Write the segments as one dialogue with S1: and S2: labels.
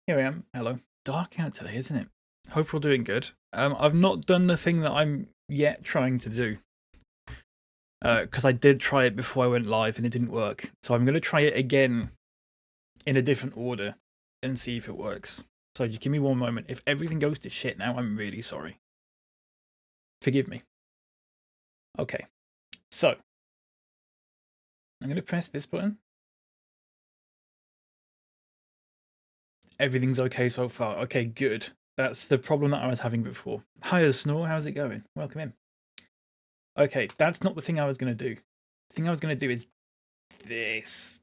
S1: Here I am. Hello. Dark out today, isn't it? Hope we're all doing good. I've not done the thing that I'm yet trying to do. Because I did try it before I went live and it didn't work. So I'm going to try it again in a different order and see if it works. So just give me one moment. If everything goes to shit now, I'm really sorry. Forgive me. Okay. So I'm going to press this button. Everything's okay so far. Okay, good. That's the problem that I was having before. Hi, Snore. How's it going? Welcome in. Okay, that's not the thing I was going to do. The thing I was going to do is this.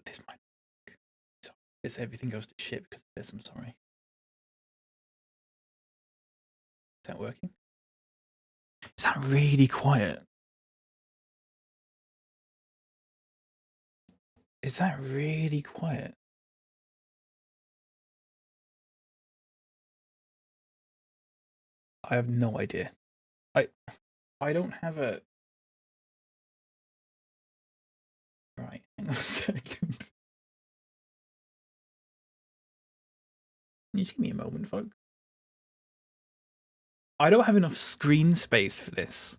S1: This might work. So if everything goes to shit because of this, I'm sorry. Is that working? Is that really quiet? Is that really quiet? I have no idea. I don't have a... Right, hang on a second. Just give me a moment, folks. I don't have enough screen space for this.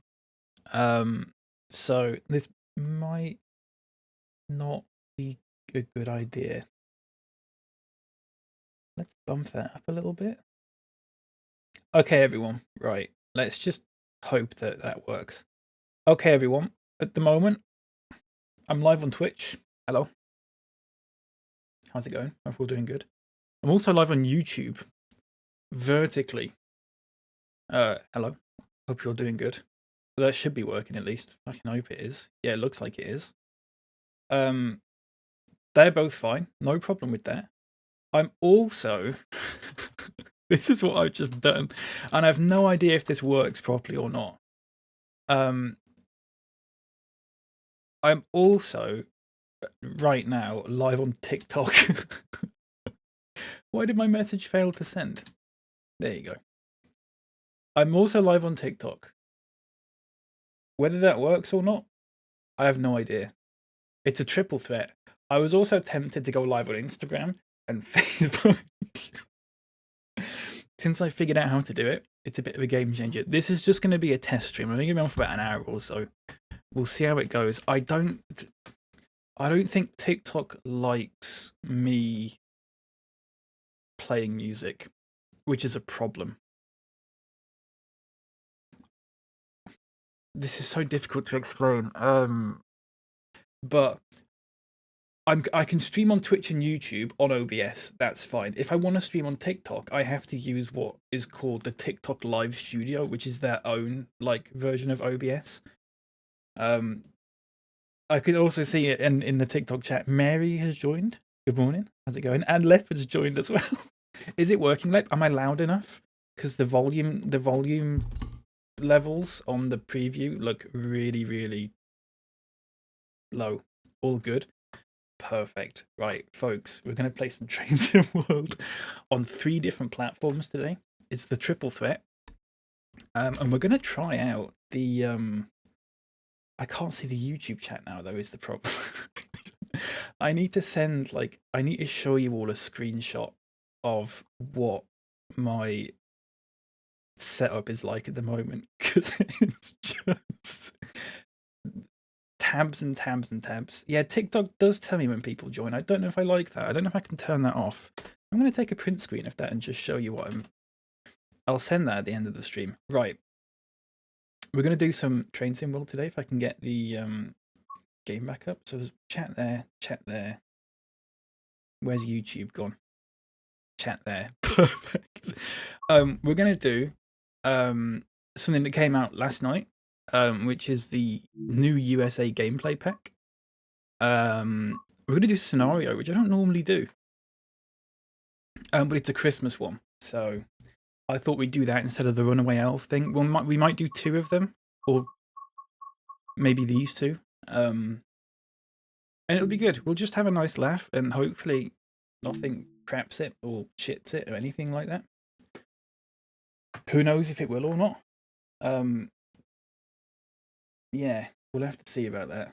S1: So this might not be a good idea. Let's bump that up a little bit. Okay, everyone. Right. Let's just hope that that works. Okay, everyone. At the moment, I'm live on Twitch. Hello. How's it going? Hope we're all doing good. I'm also live on YouTube. Vertically. Hello. Hope you're doing good. That should be working at least. I can hope it is. Yeah, it looks like it is. They're both fine. No problem with that. I'm also... This is what I've just done. And I have no idea if this works properly or not. I'm also, right now, live on TikTok. Why did my message fail to send? There you go. I'm also live on TikTok. Whether that works or not, I have no idea. It's a triple threat. I was also tempted to go live on Instagram and Facebook. Since I figured out how to do it, it's a bit of a game changer. This is just going to be a test stream. I'm going to be on for about an hour or so. We'll see how it goes. I don't think TikTok likes me playing music, which is a problem. This is so difficult to explain. But I can stream on Twitch and YouTube on OBS. That's fine. If I want to stream on TikTok, I have to use what is called the TikTok Live Studio, which is their own version of OBS. I can also see it in the TikTok chat. Mary has joined. Good morning. How's it going? And Leopard's joined as well. Is it working, Leop? Am I loud enough? Because the volume levels on the preview look really, really low. All good. Perfect. Right, folks, we're going to play some Train Sim World on 3 different platforms today. It's the triple threat. And we're going to try out the... I can't see the YouTube chat now, though, is the problem. I need to send, I need to show you all a screenshot of what my setup is like at the moment, because it's just tabs and tabs and tabs. Yeah, TikTok does tell me when people join. I don't know if I like that. I don't know if I can turn that off. I'm going to take a print screen of that and just show you what I'll send that at the end of the stream. Right. We're going to do some Train Sim World today, if I can get the game back up. So there's chat there. Where's YouTube gone? Chat there. Perfect. We're going to do something that came out last night, which is the new USA gameplay pack. We're going to do scenario, which I don't normally do. But it's a Christmas one. So I thought we'd do that instead of the Runaway Elf thing. We might do 2 of them, or maybe these 2. And it'll be good. We'll just have a nice laugh, and hopefully nothing craps it or shits it or anything like that. Who knows if it will or not. Yeah, we'll have to see about that.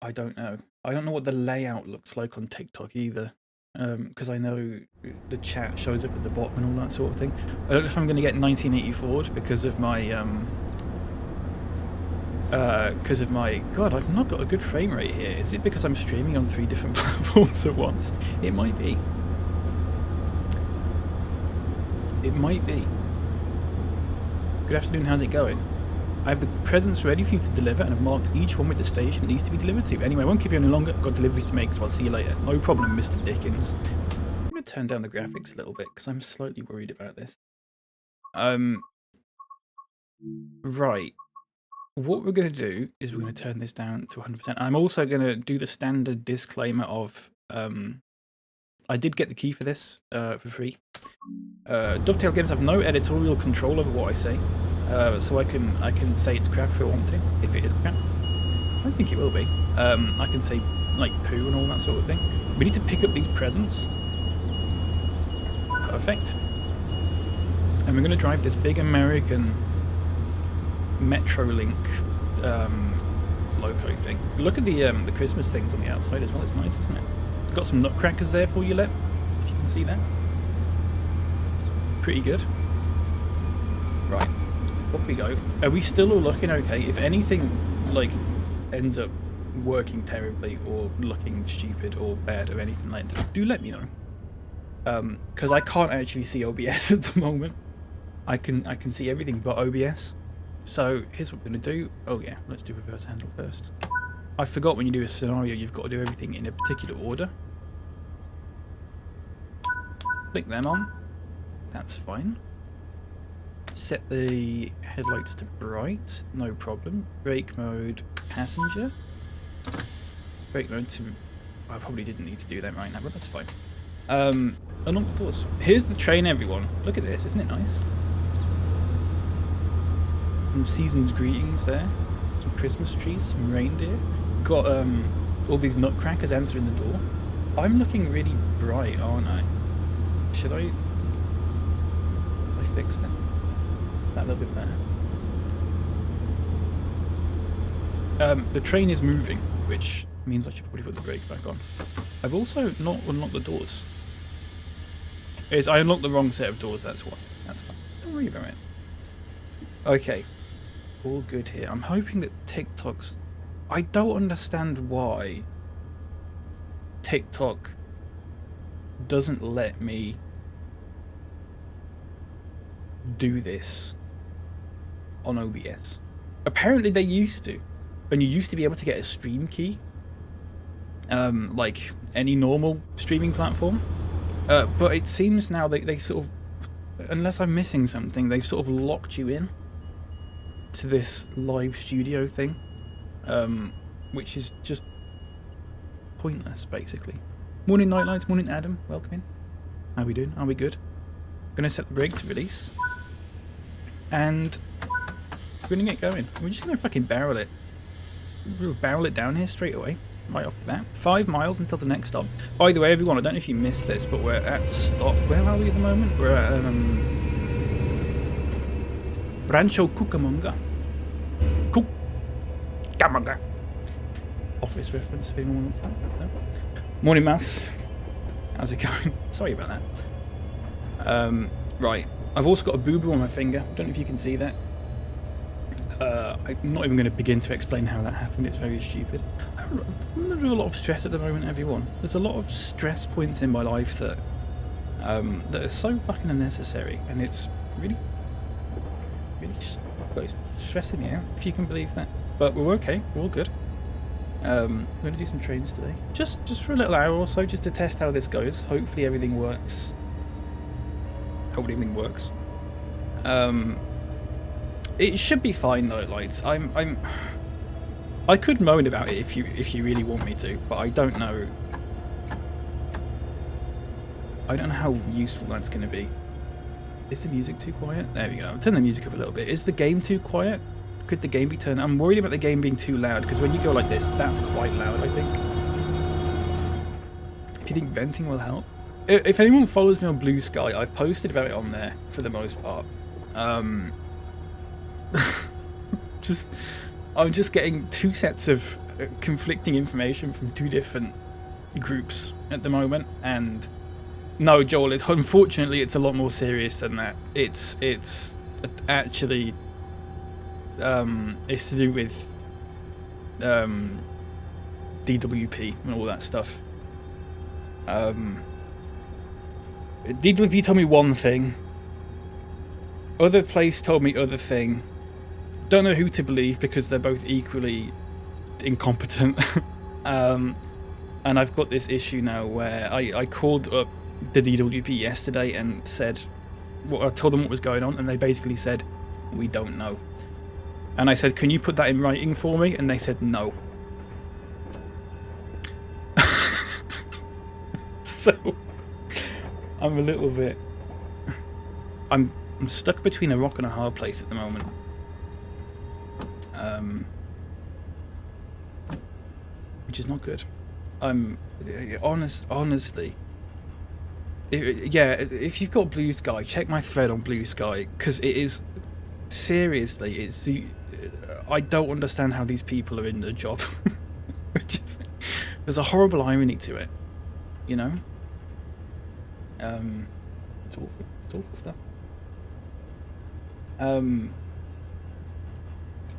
S1: I don't know. I don't know what the layout looks like on TikTok either. because I know the chat shows up at the bottom and all that sort of thing. I don't know if I'm going to get 1984 because of my God, I've not got a good frame rate here. Is it because I'm streaming on 3 different platforms at once? It might be. It might be. Good afternoon, how's it going? I have the presents ready for you to deliver and have marked each one with the station it needs to be delivered to. Anyway, I won't keep you any longer. I've got deliveries to make, so I'll see you later. No problem, Mr. Dickens. I'm going to turn down the graphics a little bit because I'm slightly worried about this. Right. What we're going to do is we're going to turn this down to 100%. I'm also going to do the standard disclaimer of I did get the key for this for free. Dovetail Games have no editorial control over what I say, so I can say it's crap if I want to, if it is crap. I don't think it will be. I can say like poo and all that sort of thing. We need to pick up these presents. Perfect. And we're going to drive this big American Metrolink loco thing. Look at the Christmas things on the outside as well. It's nice, isn't it? Got some nutcrackers there for you, Lep, if you can see that. Pretty good. Right, up we go. Are we still all looking okay? If anything, like, ends up working terribly or looking stupid or bad or anything like that, do let me know. Because I can't actually see OBS at the moment. I can see everything but OBS. So here's what we're going to do. Oh yeah, let's do reverse handle first. I forgot when you do a scenario, you've got to do everything in a particular order. Click them on. That's fine. Set the headlights to bright. No problem. Brake mode, passenger. Brake mode to... I probably didn't need to do that right now, but that's fine. Unlock the doors. Here's the train, everyone. Look at this. Isn't it nice? Some season's greetings there. Some Christmas trees. Some reindeer. Got all these nutcrackers answering the door. I'm looking really bright, aren't I? Should I fix that? That a little bit better. The train is moving, which means I should probably put the brake back on. I've also not unlocked the doors. I unlocked the wrong set of doors, that's why. That's fine. Don't worry about it. Okay. All good here. I'm hoping that TikTok's... I don't understand why TikTok doesn't let me do this on OBS. Apparently they used to. And you used to be able to get a stream key. Like any normal streaming platform. But it seems now they sort of, unless I'm missing something, they've sort of locked you in to this live studio thing. Which is just pointless, basically. Morning, Nightlights. Morning, Adam. Welcome in. How we doing? Are we good? Gonna set the brake to release. And we're gonna get going. We're just gonna fucking barrel it. We'll barrel it down here straight away. Right off the bat. 5 miles until the next stop. By the way, everyone, I don't know if you missed this, but we're at the stop. Where are we at the moment? We're at Rancho Cucamonga. Cucamonga. Office reference, if anyone wants that. No? Morning, Mouse. How's it going? Sorry about that. Right. I've also got a boo-boo on my finger. I don't know if you can see that. I'm not even going to begin to explain how that happened. It's very stupid. I'm under a lot of stress at the moment, everyone. There's a lot of stress points in my life that are so fucking unnecessary, and it's really stressing me out, if you can believe that. But we're okay. We're all good. We're going to do some trains today. Just for a little hour or so, just to test how this goes. Hopefully everything works. It should be fine though, lights. I could moan about it if you really want me to, but I don't know. I don't know how useful that's going to be. Is the music too quiet? There we go. I'll turn the music up a little bit. Is the game too quiet? Could the game be turned? I'm worried about the game being too loud, because when you go like this, that's quite loud, I think. If you think venting will help. If anyone follows me on Blue Sky, I've posted about it on there for the most part. I'm just getting 2 sets of conflicting information from 2 different groups at the moment, and no, Joel, it's unfortunately it's a lot more serious than that. It's actually it's to do with DWP and all that stuff. DWP told me one thing, other place told me other thing. Don't know who to believe because they're both equally incompetent. And I've got this issue now where I called up the DWP yesterday and said, I told them what was going on, and they basically said, we don't know. And I said, can you put that in writing for me? And they said no. So I'm a little bit, I'm stuck between a rock and a hard place at the moment. Which is not good. Honestly, if you've got Blue Sky, check my thread on Blue Sky, because it is seriously, it's the I don't understand how these people are in the job. There's a horrible irony to it, you know. It's awful. It's awful stuff.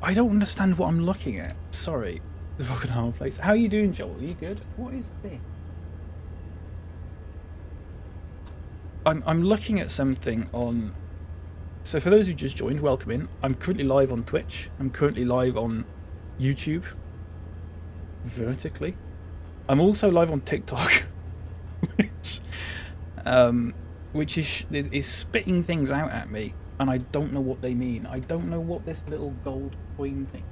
S1: I don't understand what I'm looking at. Sorry. The rock and hard place. How are you doing, Joel? Are you good? What is this? I'm looking at something on... So for those who just joined, welcome in. I'm currently live on Twitch. I'm currently live on YouTube. Vertically. I'm also live on TikTok. which is spitting things out at me, and I don't know what they mean. I don't know what this little gold coin thing...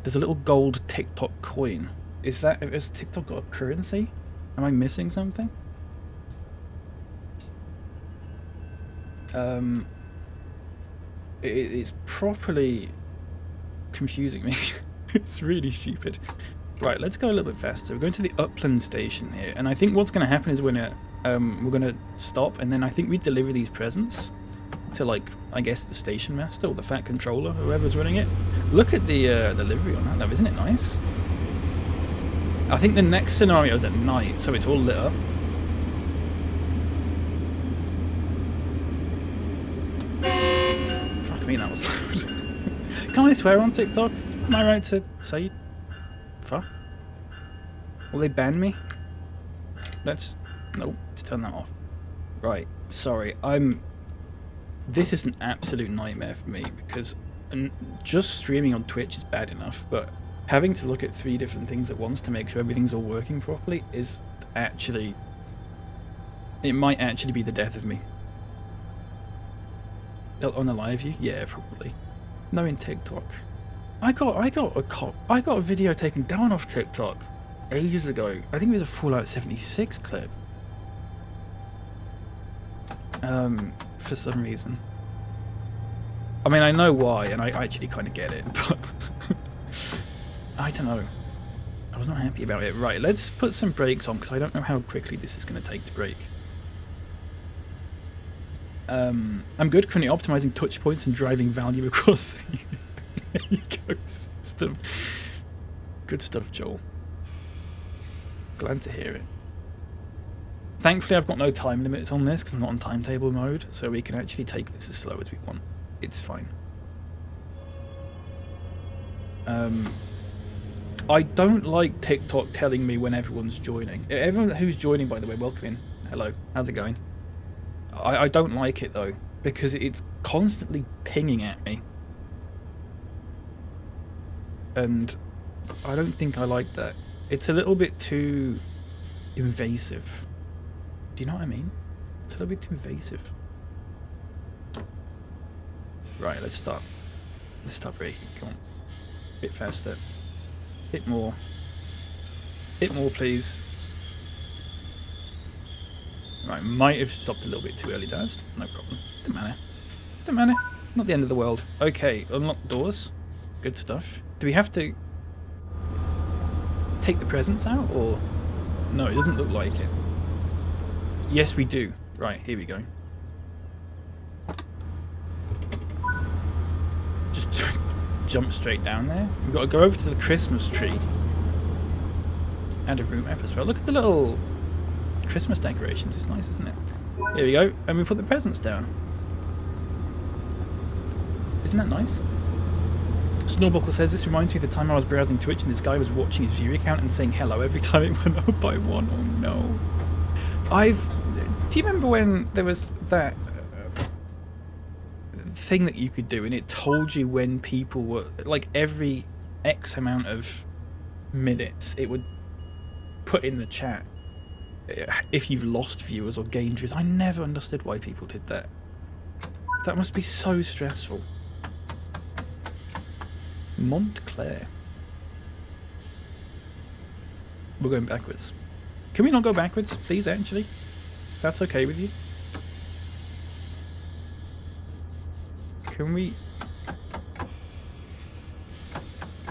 S1: There's a little gold TikTok coin. Has TikTok got a currency? Am I missing something? It's properly confusing me. It's really stupid. Right, let's go a little bit faster. We're going to the Upland station here, and I think what's going to happen is we're gonna stop, and then I think we deliver these presents to, like, I guess the station master or the fat controller, whoever's running it. Look at the livery on that, though. Isn't it nice? I think the next scenario is at night, so it's all lit up. Fuck me, that was loud. Can I swear on TikTok? Am I right to say fuck? Will they ban me? Let's turn that off. Right, sorry, this is an absolute nightmare for me, because just streaming on Twitch is bad enough, but having to look at 3 different things at once to make sure everything's all working properly is actually... It might actually be the death of me. On the live view? Yeah, probably. No, in TikTok. I got a video taken down off TikTok ages ago. I think it was a Fallout 76 clip. For some reason. I mean, I know why, and I actually kind of get it, but I don't know. I was not happy about it. Right, let's put some brakes on, because I don't know how quickly this is going to take to brake. I'm good, currently optimizing touch points and driving value across the ecosystem. Good stuff, Joel. Glad to hear it. Thankfully, I've got no time limits on this because I'm not on timetable mode, so we can actually take this as slow as we want. It's fine. I don't like TikTok telling me when everyone's joining. Everyone who's joining, by the way, welcome in. Hello, how's it going? I don't like it, though, because it's constantly pinging at me. And I don't think I like that. It's a little bit too invasive. Do you know what I mean? It's a little bit too invasive. Right, let's start. Let's start braking. Come on. A bit faster. Bit more. Bit more, please. Right, might have stopped a little bit too early, Daz. No problem. Don't matter. Don't matter. Not the end of the world. Okay, unlock doors. Good stuff. Do we have to take the presents out, or... No, it doesn't look like it. Yes, we do. Right, here we go. Just jump straight down there. We've got to go over to the Christmas tree. add a route map as well. Look at the little Christmas decorations. It's nice, isn't it? There we go. And we put the presents down. Isn't that nice? Snowbuckle says, this reminds me of the time I was browsing Twitch and this guy was watching his viewer count and saying hello every time it went up by one. Oh no. Do you remember when there was that thing that you could do and it told you when people were, like every X amount of minutes, it would put in the chat if you've lost viewers or gained viewers? I never understood why people did that. That must be so stressful. Montclair. We're going backwards. Can we not go backwards, please, actually? If that's okay with you? Can we...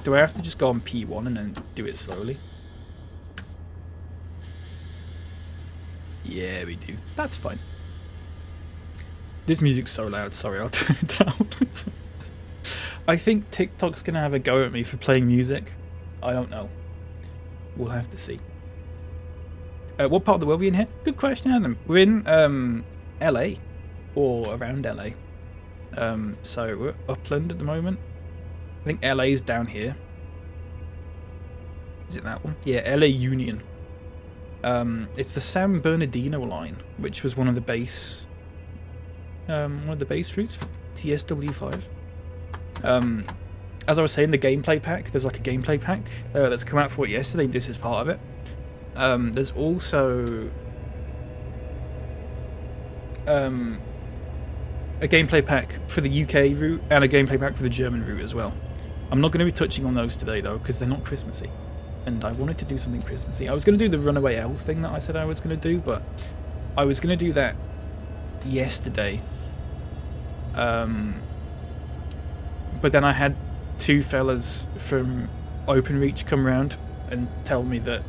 S1: Do I have to just go on P1 and then do it slowly? Yeah, we do. That's fine. This music's so loud, sorry, I'll turn it down. I think TikTok's going to have a go at me for playing music. I don't know. We'll have to see. What part of the world are we in here? Good question, Adam. We're in LA, or around LA. So we're upland at the moment. I think LA's down here. Is it that one? Yeah, LA Union. It's the San Bernardino line, which was one of the base routes for TSW5. As I was saying, the gameplay pack, there's like a gameplay pack that's come out for it yesterday. This is part of it. There's also a gameplay pack for the UK route and a gameplay pack for the German route as well. I'm not going to be touching on those today though, because they're not Christmassy. And I wanted to do something Christmassy. I was going to do the Runaway Elf thing that I said I was going to do, but I was going to do that yesterday. But then I had two fellas from OpenReach come round and tell me that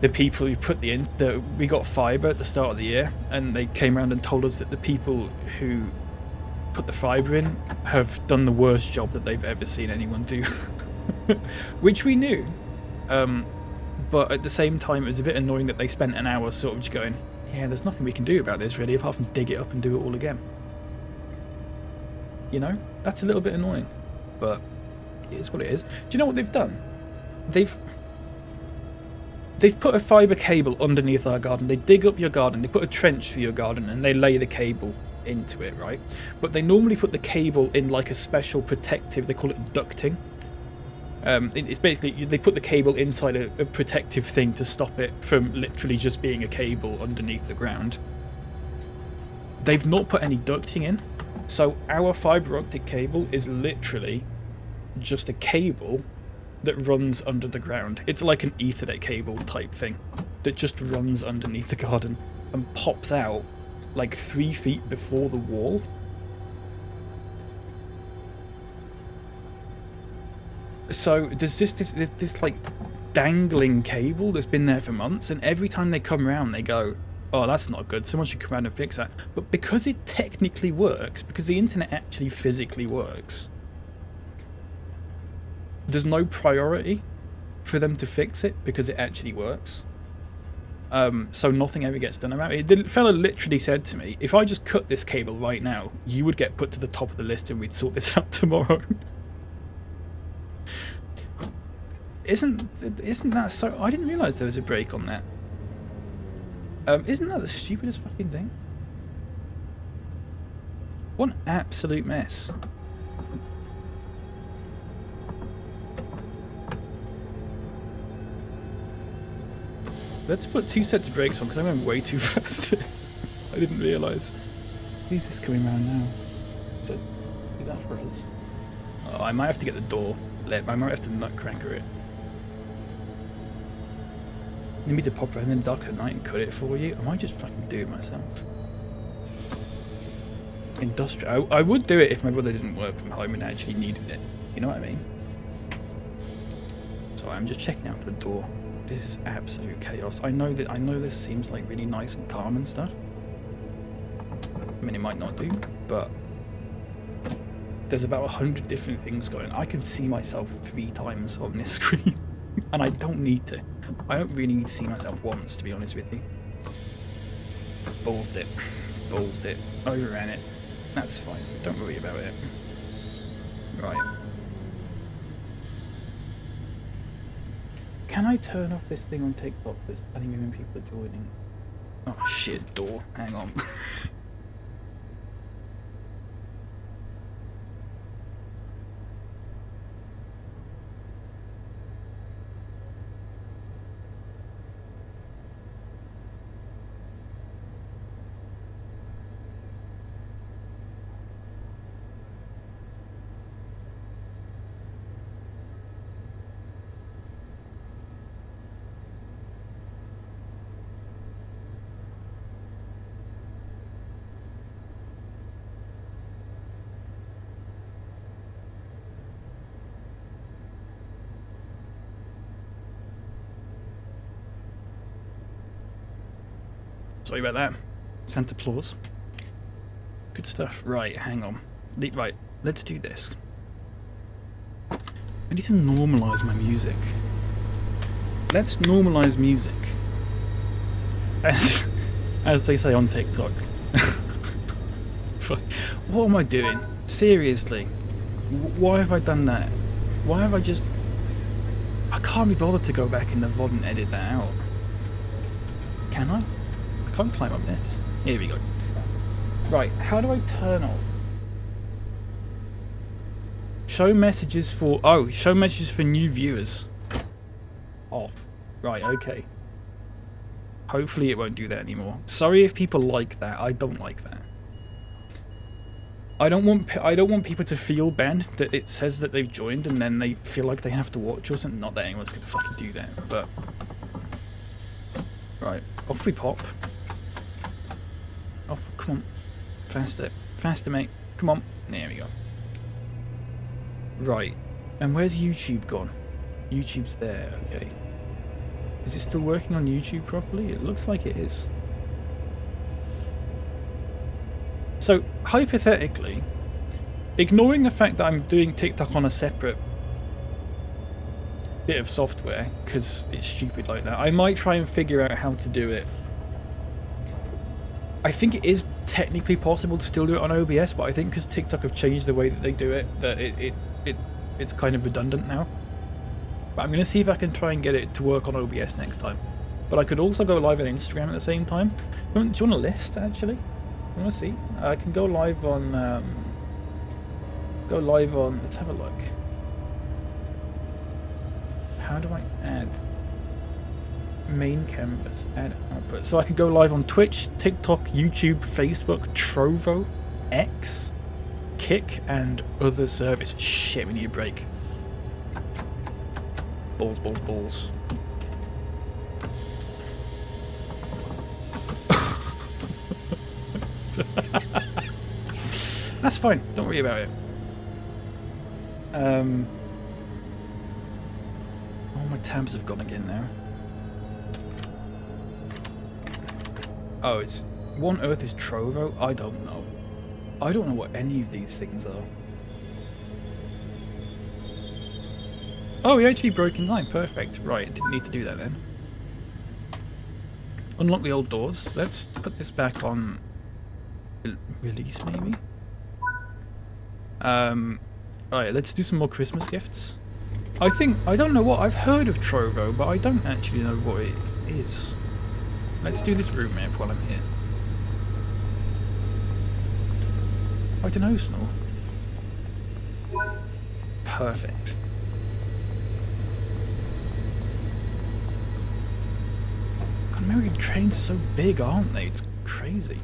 S1: the people who put we got fibre at the start of the year, and they came around and told us that the people who put the fibre in have done the worst job that they've ever seen anyone do. Which we knew, but at the same time it was a bit annoying that they spent an hour sort of just going, yeah, there's nothing we can do about this really apart from dig it up and do it all again. You know, that's a little bit annoying, but it is what it is. Do you know what they've done? They've put a fibre cable underneath our garden. They dig up your garden, they put a trench for your garden, and they lay the cable into it, right? But they normally put the cable in like a special protective, they call it ducting. It's basically, they put the cable inside a protective thing to stop it from literally just being a cable underneath the ground. They've not put any ducting in, so our fibre optic cable is literally just a cable that runs under the ground. It's like an Ethernet cable type thing that just runs underneath the garden and pops out like 3 feet before the wall. So there's just this like dangling cable that's been there for months, and every time they come around they go, oh, that's not good, someone should come around and fix that. But because it technically works, because the internet actually physically works, there's no priority for them to fix it because it actually works. So nothing ever gets done about it. The fella literally said to me, if I just cut this cable right now, you would get put to the top of the list and we'd sort this out tomorrow. Isn't that so? I didn't realise there was a break on that. Isn't that the stupidest fucking thing? What an absolute mess. Let's put 2 sets of brakes on because I went way too fast. I didn't realise. Who's this coming around now? Is that for us? Oh, I might have to get the door lit. I might have to nutcracker it. Need me to pop around in the dark at night and cut it for you? I might just fucking do it myself. Industrial. I would do it if my brother didn't work from home and actually needed it. You know what I mean? So I'm just checking out for the door. This is absolute chaos. I know this seems like really nice and calm and stuff. I mean, it might not do, but there's about 100 different things going on. I can see myself 3 times on this screen. And I don't need to. I don't really need to see myself once, to be honest with you. Ballsed it. Ballsed it. Overran it. That's fine. Don't worry about it. Right. Can I turn off this thing on TikTok that's telling me when people are joining? Oh shit, door. Hang on. Sorry about that. Santa Claus. Good stuff. Right, hang on. Right, let's do this. I need to normalise my music. Let's normalise music. As they say on TikTok. What am I doing? Seriously. Why have I done that? Why have I just... I can't be bothered to go back in the VOD and edit that out. Can I? I can't climb up this. Here we go. Right, how do I turn off? Show messages for... Oh, show messages for new viewers. Off. Right, okay. Hopefully it won't do that anymore. Sorry if people like that. I don't like that. I don't want people to feel bad that it says that they've joined and then they feel like they have to watch or something. Not that anyone's gonna fucking do that, but... Right, off we pop. Off, come on. Faster. Faster, mate. Come on. There we go. Right. And where's YouTube gone? YouTube's there, okay. Is it still working on YouTube properly? It looks like it is. So, hypothetically, ignoring the fact that I'm doing TikTok on a separate bit of software, because it's stupid like that, I might try and figure out how to do it. I think it is technically possible to still do it on OBS, but I think because TikTok have changed the way that they do it, that it's kind of redundant now. But I'm going to see if I can try and get it to work on OBS next time. But I could also go live on Instagram at the same time. Do you want a list, actually? I want to see. I can go live on... Let's have a look. How do I add... Main canvas, add output. So I can go live on Twitch, TikTok, YouTube, Facebook, Trovo, X, Kick, and other service. Shit, we need a break. Balls, balls, balls. That's fine. Don't worry about it. Oh, my tabs have gone again now. Oh, it's... One Earth is Trovo? I don't know. I don't know what any of these things are. Oh, we actually broke in line. Perfect. Right, didn't need to do that then. Unlock the old doors. Let's put this back on... Release, maybe? Alright, let's do some more Christmas gifts. I don't know what... I've heard of Trovo, but I don't actually know what it is. Let's do this room map while I'm here. I don't know, Snore. Perfect. God, American trains are so big, aren't they? It's crazy.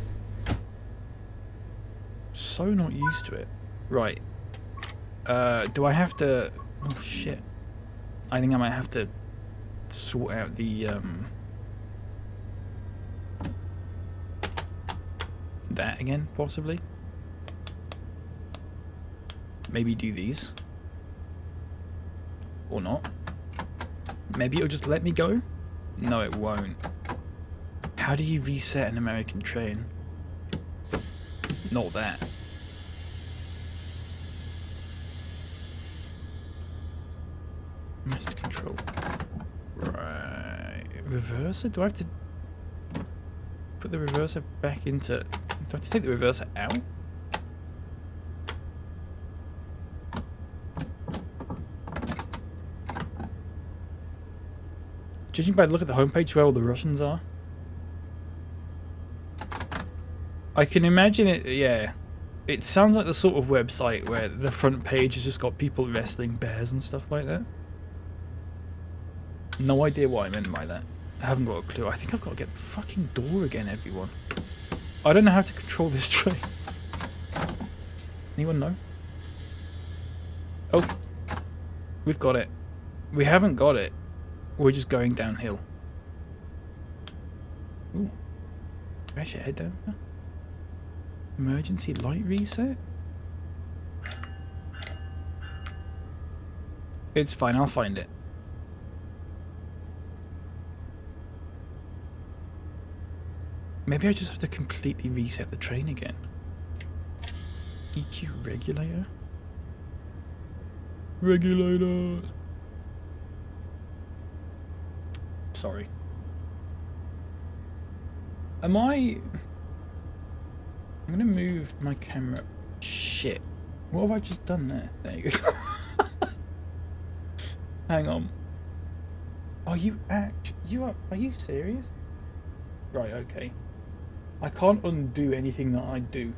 S1: So not used to it. Right. Do I have to... Oh, shit. I think I might have to sort out the, that again, possibly. Maybe do these. Or not. Maybe it'll just let me go? No, it won't. How do you reset an American train? Not that. Master control. reverser? Do I have to put the reverser back into... Do I have to take the reverser out? Judging by the look at the homepage where all the Russians are. I can imagine it, yeah. It sounds like the sort of website where the front page has just got people wrestling bears and stuff like that. No idea what I meant by that. I haven't got a clue. I think I've got to get the fucking door again, everyone. I don't know how to control this train. Anyone know? Oh. We've got it. We haven't got it. We're just going downhill. Ooh. Where's your head down? Emergency light reset? It's fine, I'll find it. Maybe I just have to completely reset the train again. EQ regulator? Regulator! Sorry. Am I... I'm gonna move my camera. Shit. What have I just done there? There you go. Hang on. Are you are you serious? Right, okay. I can't undo anything that I do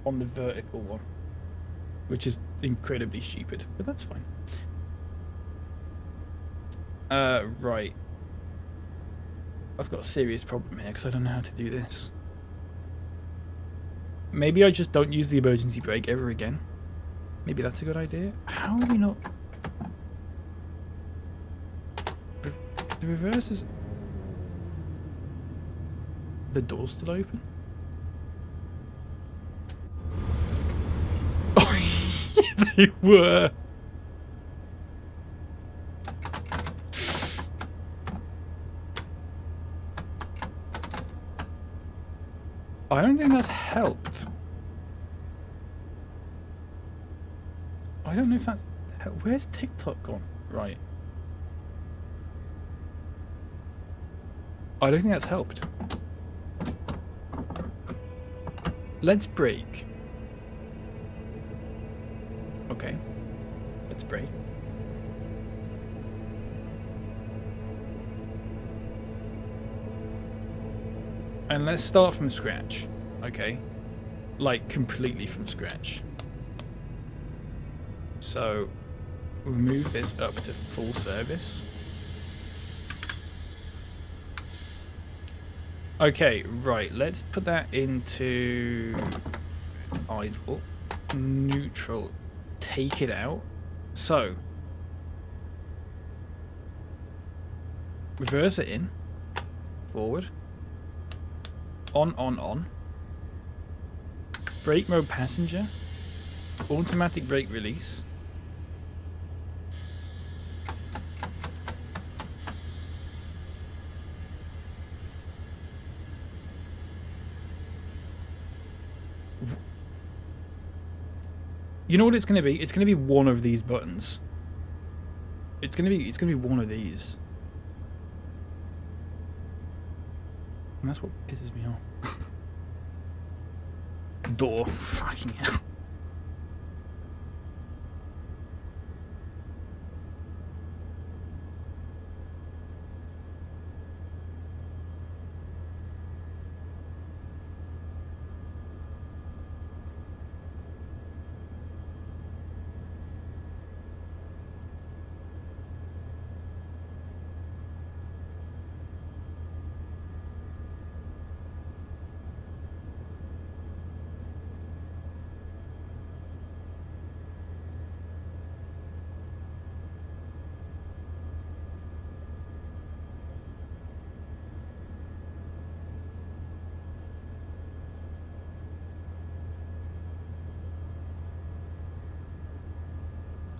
S1: on the vertical one, which is incredibly stupid, but that's fine. Right. I've got a serious problem here because I don't know how to do this. Maybe I just don't use the emergency brake ever again. Maybe that's a good idea. How are we not... The reverse is... The door's still open? Oh, yeah, they were! I don't think that's helped. I don't know if that's... Where's TikTok gone? Right. I don't think that's helped. Let's brake. Okay. Let's brake. And let's start from scratch. Okay. Like, completely from scratch. So, we'll move this up to full service. Okay, right, let's put that into idle, neutral, take it out. So, reverse it in, forward, on, brake mode passenger, automatic brake release. You know what it's going to be? It's going to be one of these buttons. It's going to be one of these. And that's what pisses me off. Door. Fucking hell.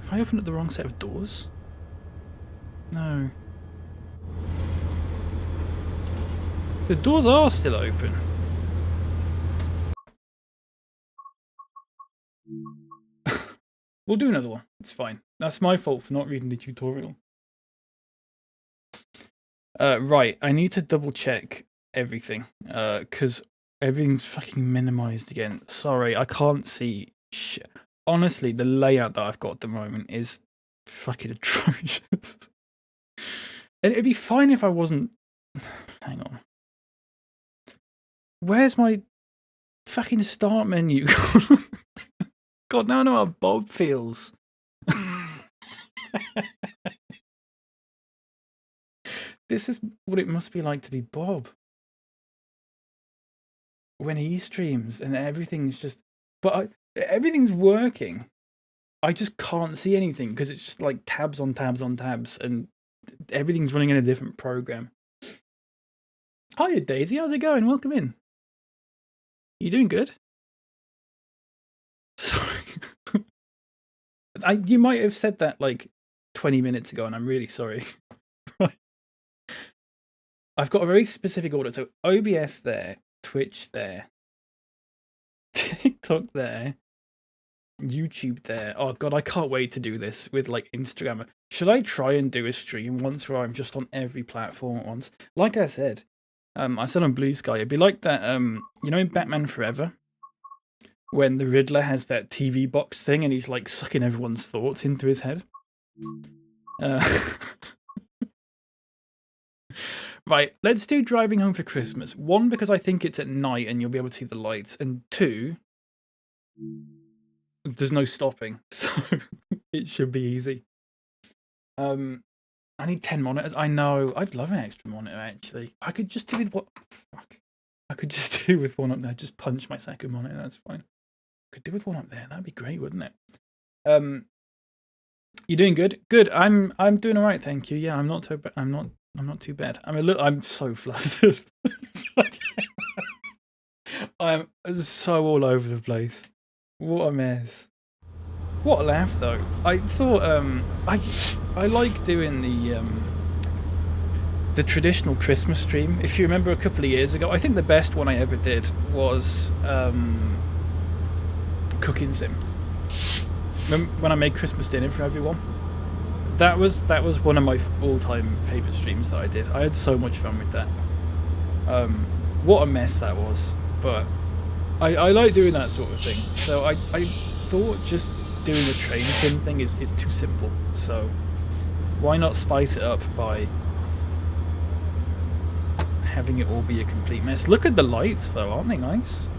S1: Have I opened up the wrong set of doors? No. The doors are still open. We'll do another one. It's fine. That's my fault for not reading the tutorial. Right, I need to double check everything, because everything's fucking minimized again. Sorry, I can't see shit. Honestly, the layout that I've got at the moment is fucking atrocious. And it'd be fine if I wasn't... Hang on. Where's my fucking start menu? God, now I know how Bob feels. This is what it must be like to be Bob. When he streams and everything's just... But everything's working. I just can't see anything because it's just like tabs on tabs on tabs and everything's running in a different program. Hiya, Daisy. How's it going? Welcome in. You doing good? Sorry. You might have said that like 20 minutes ago and I'm really sorry. I've got a very specific order. So OBS there, Twitch there, TikTok there, YouTube there. Oh god, I can't wait to do this with like Instagram. Should I try and do a stream once where I'm just on every platform at once? Like I said on Blue Sky, it'd be like that, you know in Batman Forever? When the Riddler has that TV box thing and he's like sucking everyone's thoughts into his head. Right, let's do Driving Home for Christmas. 1, because I think it's at night and you'll be able to see the lights. And 2, there's no stopping, so it should be easy. I need 10 monitors. I know. I'd love an extra monitor, actually. I could just do with what... Fuck. I could just do with one up there. Just punch my second monitor. That's fine. I could do with one up there. That'd be great, wouldn't it? You doing good? Good. I'm doing all right, thank you. Yeah, I'm not too bad. I'm not too bad. I'm so flustered. I'm so all over the place. What a mess. What a laugh though. I thought I like doing the traditional Christmas stream. If you remember a couple of years ago, I think the best one I ever did was Cooking Sim. Remember when I made Christmas dinner for everyone? That was one of my all-time favourite streams that I did. I had so much fun with that. What a mess that was. But I like doing that sort of thing. So I thought just doing a train sim thing is too simple. So why not spice it up by having it all be a complete mess? Look at the lights though, aren't they nice?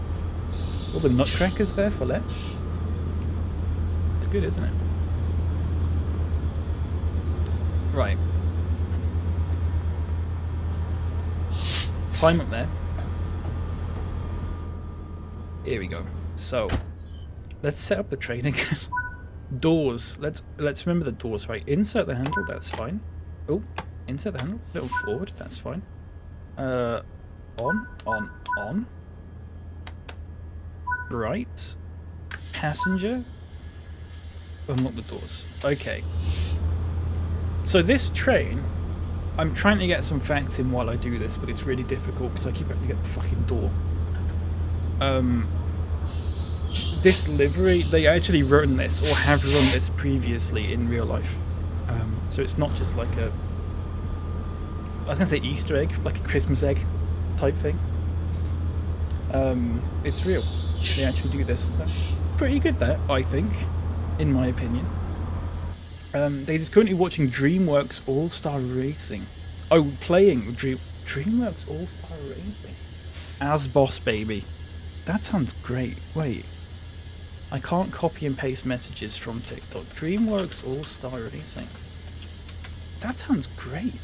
S1: All the nutcrackers there for less. It's good, isn't it? Right. Climb up there. Here we go. So, let's set up the train again. Doors. Let's remember the doors, right? Insert the handle, that's fine. Oh, insert the handle. A little forward, that's fine. On. Right. Passenger. Unlock the doors. Okay. So this train, I'm trying to get some facts in while I do this, but it's really difficult because I keep having to get the fucking door. This livery, they actually run this, or have run this previously in real life. So it's not just like a... I was going to say Easter egg, like a Christmas egg type thing. It's real. They actually do this. That's pretty good, that, I think, in my opinion. Daisy's currently watching DreamWorks All-Star Racing. Oh, playing DreamWorks All-Star Racing. As Boss Baby. That sounds great. Wait. I can't copy and paste messages from TikTok. DreamWorks All-Star Racing. That sounds great.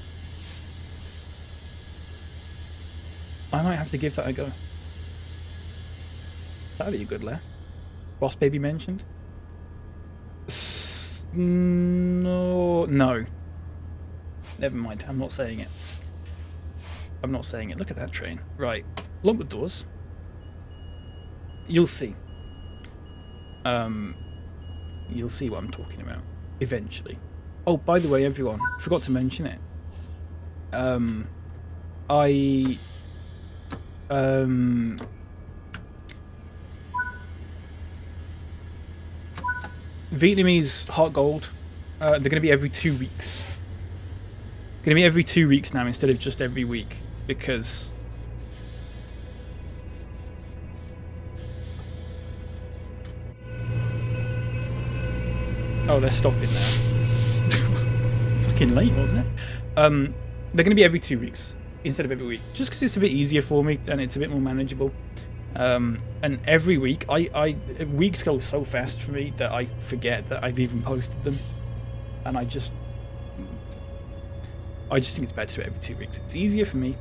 S1: I might have to give that a go. That'd be a good laugh. Boss Baby mentioned? No. Never mind. I'm not saying it. Look at that train. Right. Lock the doors. You'll see. You'll see what I'm talking about. Eventually. Oh, by the way, everyone. Forgot to mention it. Vietnamese Heart Gold, they're going to be every 2 weeks. going to be every 2 weeks now instead of just every week, because oh, they're stopping now. Fucking late, wasn't it? They're going to be every 2 weeks instead of every week, just because it's a bit easier for me and it's a bit more manageable. And every week, weeks go so fast for me that I forget that I've even posted them, and I just think it's better to do it every 2 weeks. It's easier for me.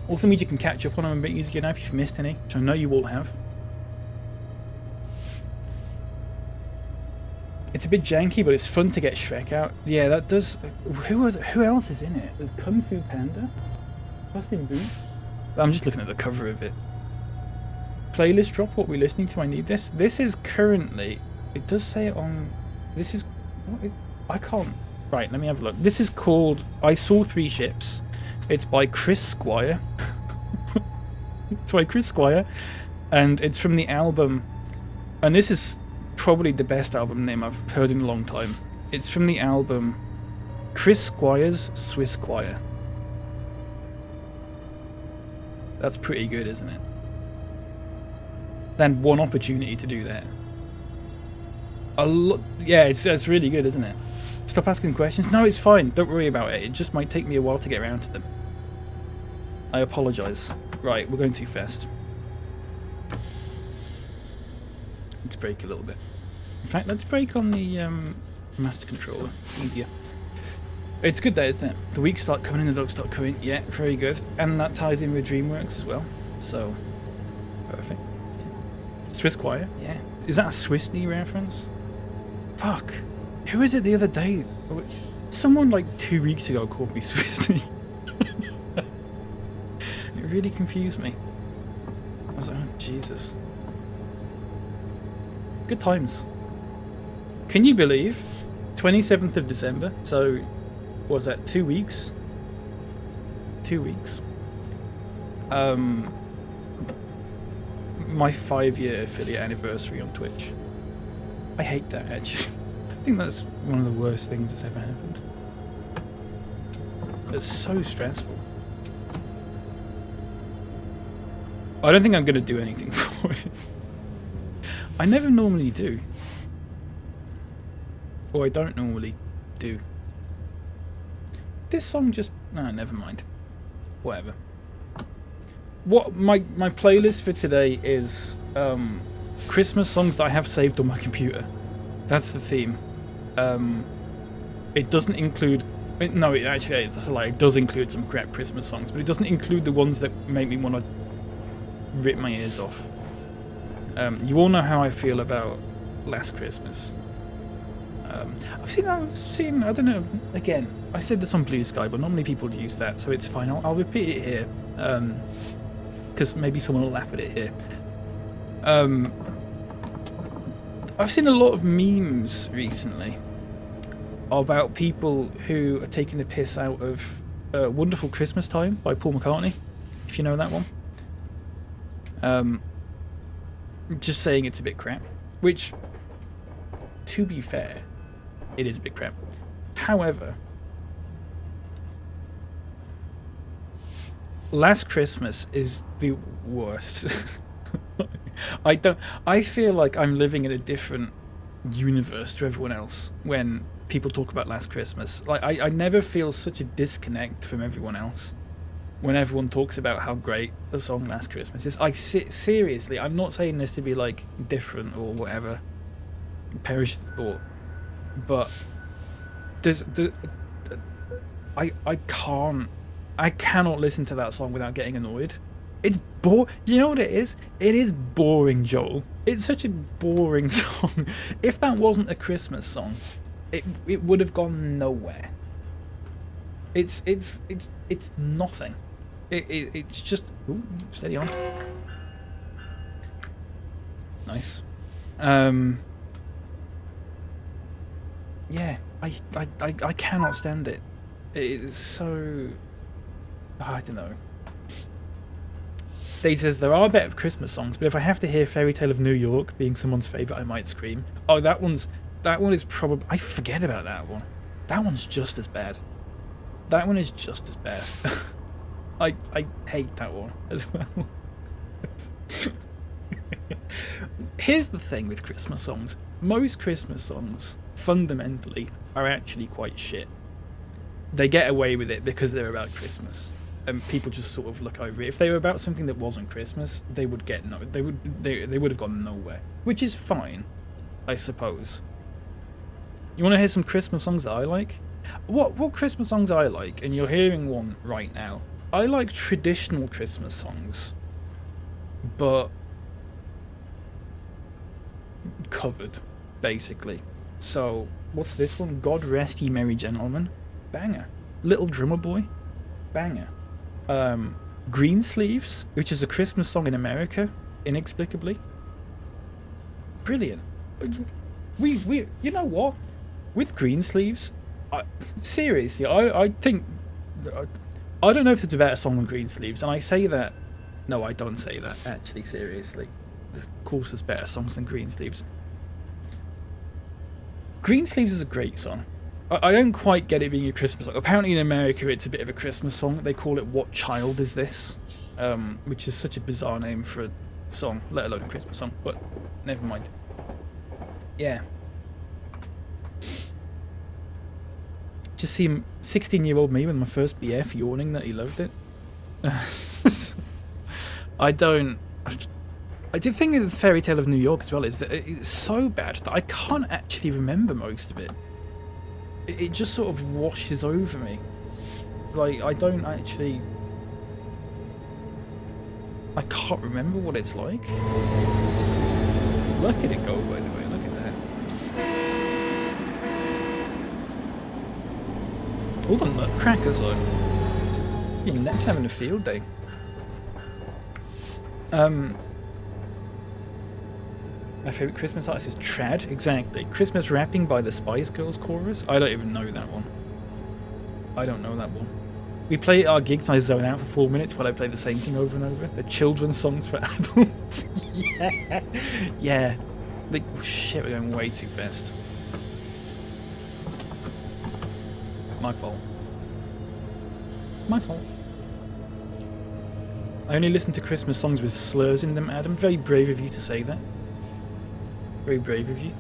S1: Also means you can catch up on them a bit easier now if you've missed any, which I know you all have. It's a bit janky, but it's fun to get Shrek out. Yeah, that does. Who else is in it? There's Kung Fu Panda, Puss in Boots. I'm just looking at the cover of it. Playlist drop. What we're listening to? I need this. This is currently. It does say it on. This is. What is? I can't. Right. Let me have a look. This is called I Saw Three Ships. It's by Chris Squire. It's by Chris Squire, and it's from the album. And this is probably the best album name I've heard in a long time. It's from the album Chris Squire's Swiss Choir. That's pretty good, isn't it? Then one opportunity to do that. Yeah, it's really good, isn't it? Stop asking questions. No, it's fine. Don't worry about it. It just might take me a while to get around to them. I apologise. Right, we're going too fast. Let's brake a little bit. In fact, let's brake on the master controller. It's easier. It's good there, isn't it? The weeks start coming in, the dogs start coming. Yeah, very good. And that ties in with DreamWorks as well. So, perfect. Yeah. Swiss Choir, yeah. Is that a Swiss knee reference? Fuck. Who is it the other day? Someone like 2 weeks ago called me Swiss knee. It really confused me. I was like, oh, Jesus. Good times. Can you believe 27th of December? So, what was that, 2 weeks? 2 weeks. My 5-year affiliate anniversary on Twitch. I hate that, actually. I think that's one of the worst things that's ever happened. It's so stressful. I don't think I'm going to do anything for it. I never normally do. Or I don't normally do. This song just... No, never mind. Whatever. What my playlist for today is Christmas songs that I have saved on my computer. That's the theme. It doesn't include... No, it actually that's a lie. It does include some crap Christmas songs, but it doesn't include the ones that make me want to rip my ears off. You all know how I feel about Last Christmas. I've seen, I don't know, again, I said this on Blue Sky, but normally people use that, so it's fine. I'll repeat it here, because maybe someone will laugh at it here. I've seen a lot of memes recently about people who are taking the piss out of Wonderful Christmas Time by Paul McCartney, if you know that one. Just saying it's a bit crap, which, to be fair, it is a bit crap. However, Last Christmas is the worst. I feel like I'm living in a different universe to everyone else when people talk about Last Christmas. Like I never feel such a disconnect from everyone else when everyone talks about how great the song Last Christmas is. Seriously, I'm not saying this to be like different or whatever. Perish the thought. But I cannot listen to that song without getting annoyed. It's you know what it is? It is boring, Joel. It's such a boring song. If that wasn't a Christmas song, it would have gone nowhere. It's nothing. It's just... Ooh, steady on. Nice. Yeah, I cannot stand it. It is so... I don't know. Dave says, there are better Christmas songs, but if I have to hear Fairy Tale of New York being someone's favourite, I might scream. Oh, that one is probably... I forget about that one. That one's just as bad. That one is just as bad. I hate that one as well. Here's the thing with Christmas songs. Most Christmas songs, fundamentally, are actually quite shit. They get away with it because they're about Christmas, and people just sort of look over it. If they were about something that wasn't Christmas, they would get they would have gone nowhere, which is fine, I suppose. You want to hear some Christmas songs that I like? What Christmas songs I like, and you're hearing one right now. I like traditional Christmas songs, but covered, basically. So, what's this one? God Rest Ye Merry Gentlemen. Banger. Little Drummer Boy. Banger. Green Sleeves, which is a Christmas song in America, inexplicably. Brilliant. We you know what? With Green Sleeves, seriously, I think... I don't know if it's a better song than Green Sleeves, and I say that... No, I don't say that, actually, seriously. Of course there's better songs than Green Sleeves. Green Sleeves is a great song. I don't quite get it being a Christmas song. Apparently in America it's a bit of a Christmas song. They call it What Child Is This? Which is such a bizarre name for a song, let alone a Christmas song, but never mind. Yeah. Just see 16-year-old me with my first BF yawning that he loved it. I did think of the Fairy Tale of New York as well, is that it's so bad that I can't actually remember most of it. It just sort of washes over me. Like, I don't actually... I can't remember what it's like. Look at it go, by the way, look at that. All the nutcrackers, though. Your nep's having a field day. My favourite Christmas artist is Trad, exactly. Christmas Rapping by the Spice Girls chorus? I don't even know that one. I don't know that one. We play at our gigs and I zone out for 4 minutes while I play the same thing over and over. The children's songs for adults. Yeah. Yeah. Oh shit, we're going way too fast. My fault. My fault. I only listen to Christmas songs with slurs in them, Adam. Very brave of you to say that. Very brave of you.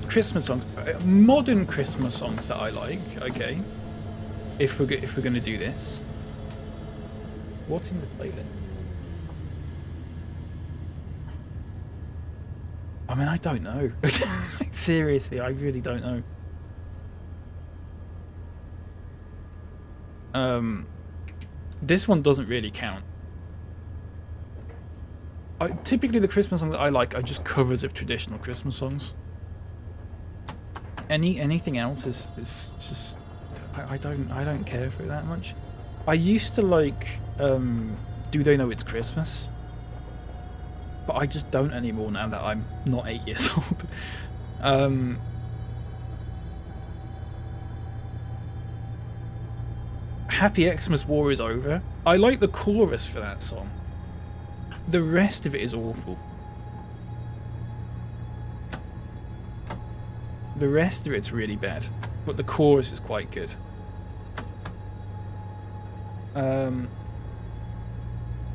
S1: Christmas songs, modern Christmas songs that I like. Okay, if we're going to do this, what's in the playlist? I mean, I don't know. Seriously, I really don't know. This one doesn't really count. Typically the Christmas songs that I like are just covers of traditional Christmas songs. Anything else is just I don't care for it that much. I used to like Do They Know It's Christmas? But I just don't anymore now that I'm not 8 years old. Happy Xmas War Is Over. I like the chorus for that song. The rest of it is awful. The rest of it's really bad, but the chorus is quite good.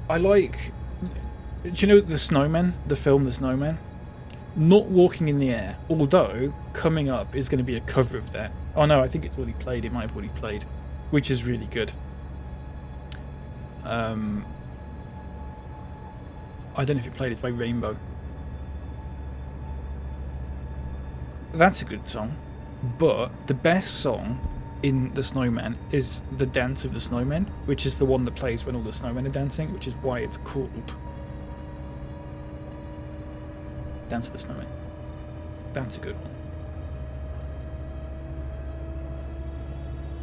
S1: I like... Do you know The Snowman? The film The Snowman? Not Walking in the Air, although coming up is going to be a cover of that. Oh no, I think it's already played. It might have already played, which is really good. I don't know if it played. It's by Rainbow. That's a good song, but the best song in The Snowman is The Dance of the Snowmen, which is the one that plays when all the snowmen are dancing, which is why it's called Dance of the Snowmen. That's a good one.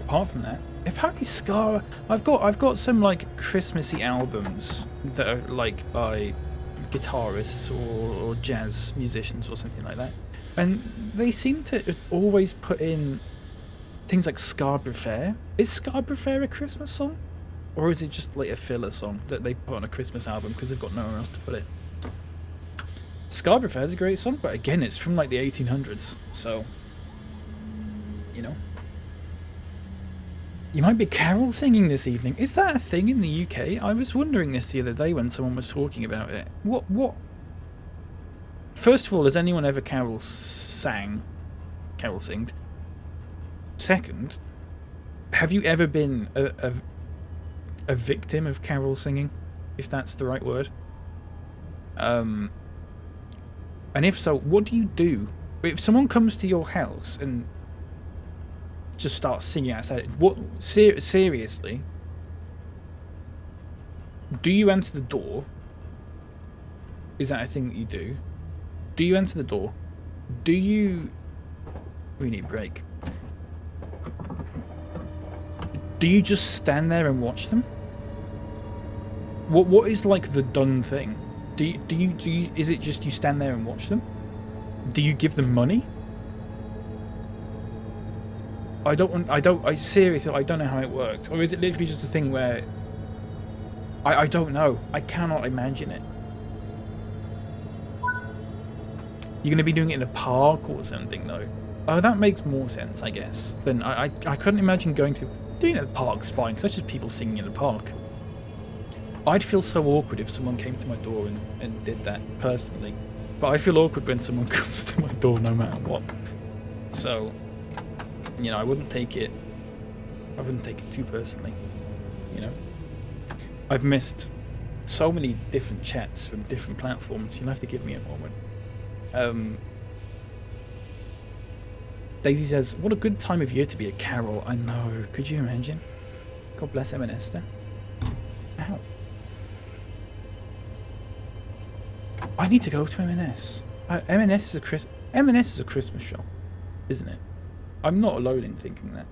S1: Apart from that, apparently ska. I've got some like Christmassy albums that are like by guitarists or jazz musicians or something like that, and they seem to always put in things like Scarborough Fair. Is Scarborough Fair a Christmas song, or is it just like a filler song that they put on a Christmas album because they've got nowhere else to put it? Scarborough Fair is a great song, but again, it's from like the 1800s, so you know. You might be carol singing this evening. Is that a thing in the UK? I was wondering this the other day when someone was talking about it. What? First of all, has anyone ever carol singed? Second, have you ever been a victim of carol singing, if that's the right word? And if so, what do you do? If someone comes to your house and just starts singing outside, what? Seriously? Do you answer the door? Is that a thing that you do? Do you answer the door? Do you... We need a break. Do you just stand there and watch them? What is like the done thing? Do you is it just you stand there and watch them? Do you give them money? I seriously, I don't know how it works. Or is it literally just a thing where I don't know. I cannot imagine it. You're gonna be doing it in a park or something though. Oh, that makes more sense, I guess. Then I couldn't imagine doing it in the park's fine, because that's just people singing in the park. I'd feel so awkward if someone came to my door and did that personally. But I feel awkward when someone comes to my door no matter what. So, you know, I wouldn't take it too personally, you know. I've missed so many different chats from different platforms. You'll have to give me a moment. Daisy says, what a good time of year to be a carol. I know. Could you imagine? God bless Em and Esther. Ow. I need to go to M&S. M&S is a Christmas shop, isn't it? I'm not alone in thinking that.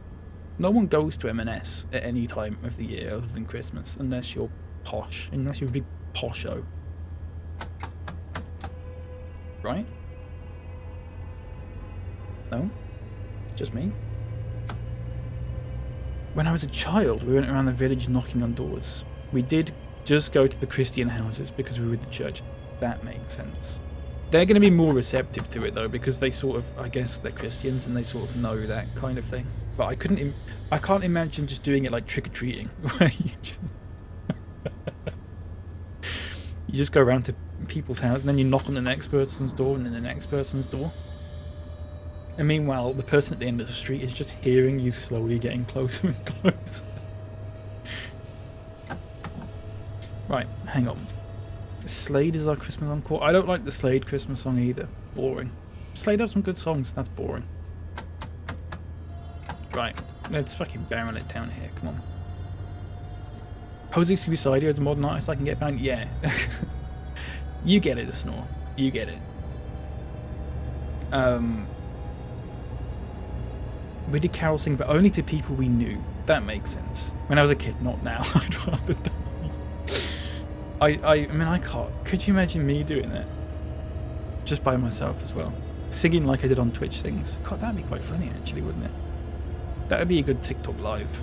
S1: No one goes to M&S at any time of the year other than Christmas, unless you're posh, unless you're a big posho. Right? No? Just me? When I was a child, we went around the village knocking on doors. We did just go to the Christian houses because we were with the church. That makes sense. They're going to be more receptive to it though, because they sort of, I guess they're Christians and they sort of know that kind of thing. But I can't imagine just doing it like trick-or-treating, where you just go around to people's houses and then you knock on the next person's door and then the next person's door. And meanwhile, the person at the end of the street is just hearing you slowly getting closer and closer. Right, hang on. Slade is our Christmas encore. I don't like the Slade Christmas song either. Boring. Slade has some good songs. That's boring. Right, let's fucking barrel it down here. Come on. Jose Suicidio is a modern artist I can get behind. Yeah. You get it, Snore. You get it. We did carol sing, but only to people we knew. That makes sense. When I was a kid, not now. I'd rather die. I mean, I can't. Could you imagine me doing that? Just by myself as well. Singing like I did on Twitch things. God, that'd be quite funny actually, wouldn't it? That would be a good TikTok live.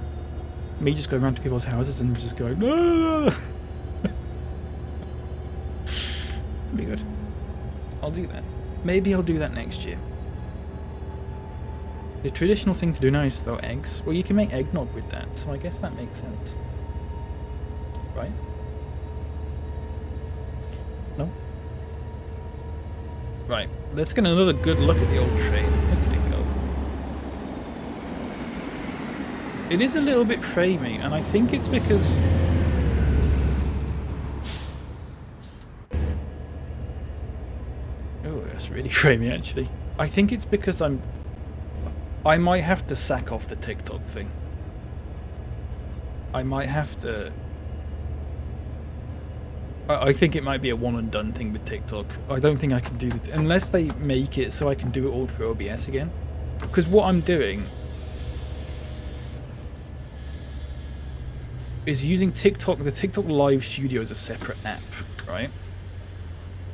S1: Me just going around to people's houses and just going, no, no, no. That'd be good. I'll do that. Maybe I'll do that next year. The traditional thing to do now is throw eggs. Well, you can make eggnog with that, so I guess that makes sense. Right? No? Right, let's get another good look at the old train. Look at it go. It is a little bit framey, and I think it's because... Oh, that's really framey actually. I think it's because I might have to sack off the TikTok thing. I might have to... I think it might be a one and done thing with TikTok. I don't think I can do that unless they make it so I can do it all through OBS again. Because what I'm doing is using TikTok, the TikTok Live Studio as a separate app, right?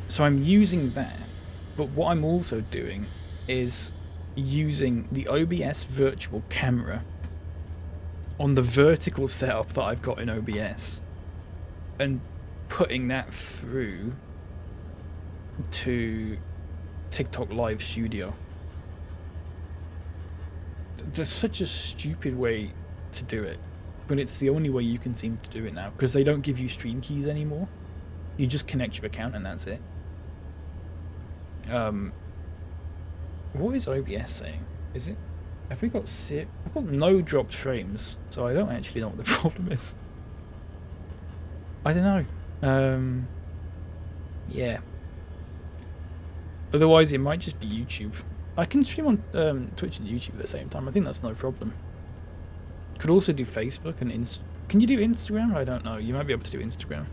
S1: So I'm using that, but what I'm also doing is using the OBS virtual camera on the vertical setup that I've got in OBS and putting that through to TikTok Live Studio. There's such a stupid way to do it, but it's the only way you can seem to do it now because they don't give you stream keys anymore. You just connect your account and that's it. What is OBS saying? Is it? Have we got I've got no dropped frames, so I don't actually know what the problem is. I don't know. Yeah. Otherwise, it might just be YouTube. I can stream on Twitch and YouTube at the same time. I think that's no problem. Could also do Facebook and Can you do Instagram? I don't know. You might be able to do Instagram.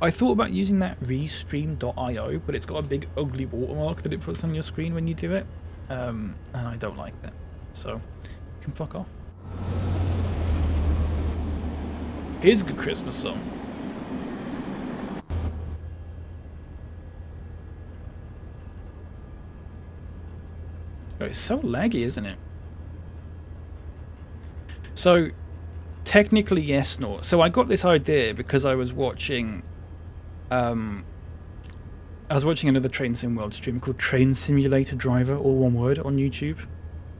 S1: I thought about using that restream.io, but it's got a big ugly watermark that it puts on your screen when you do it. And I don't like that. So, you can fuck off. Here's a good Christmas song. Oh, it's so laggy, isn't it? So, technically, yes, no. So I got this idea because I was watching... another Train Sim World streamer called Train Simulator Driver, all one word, on YouTube.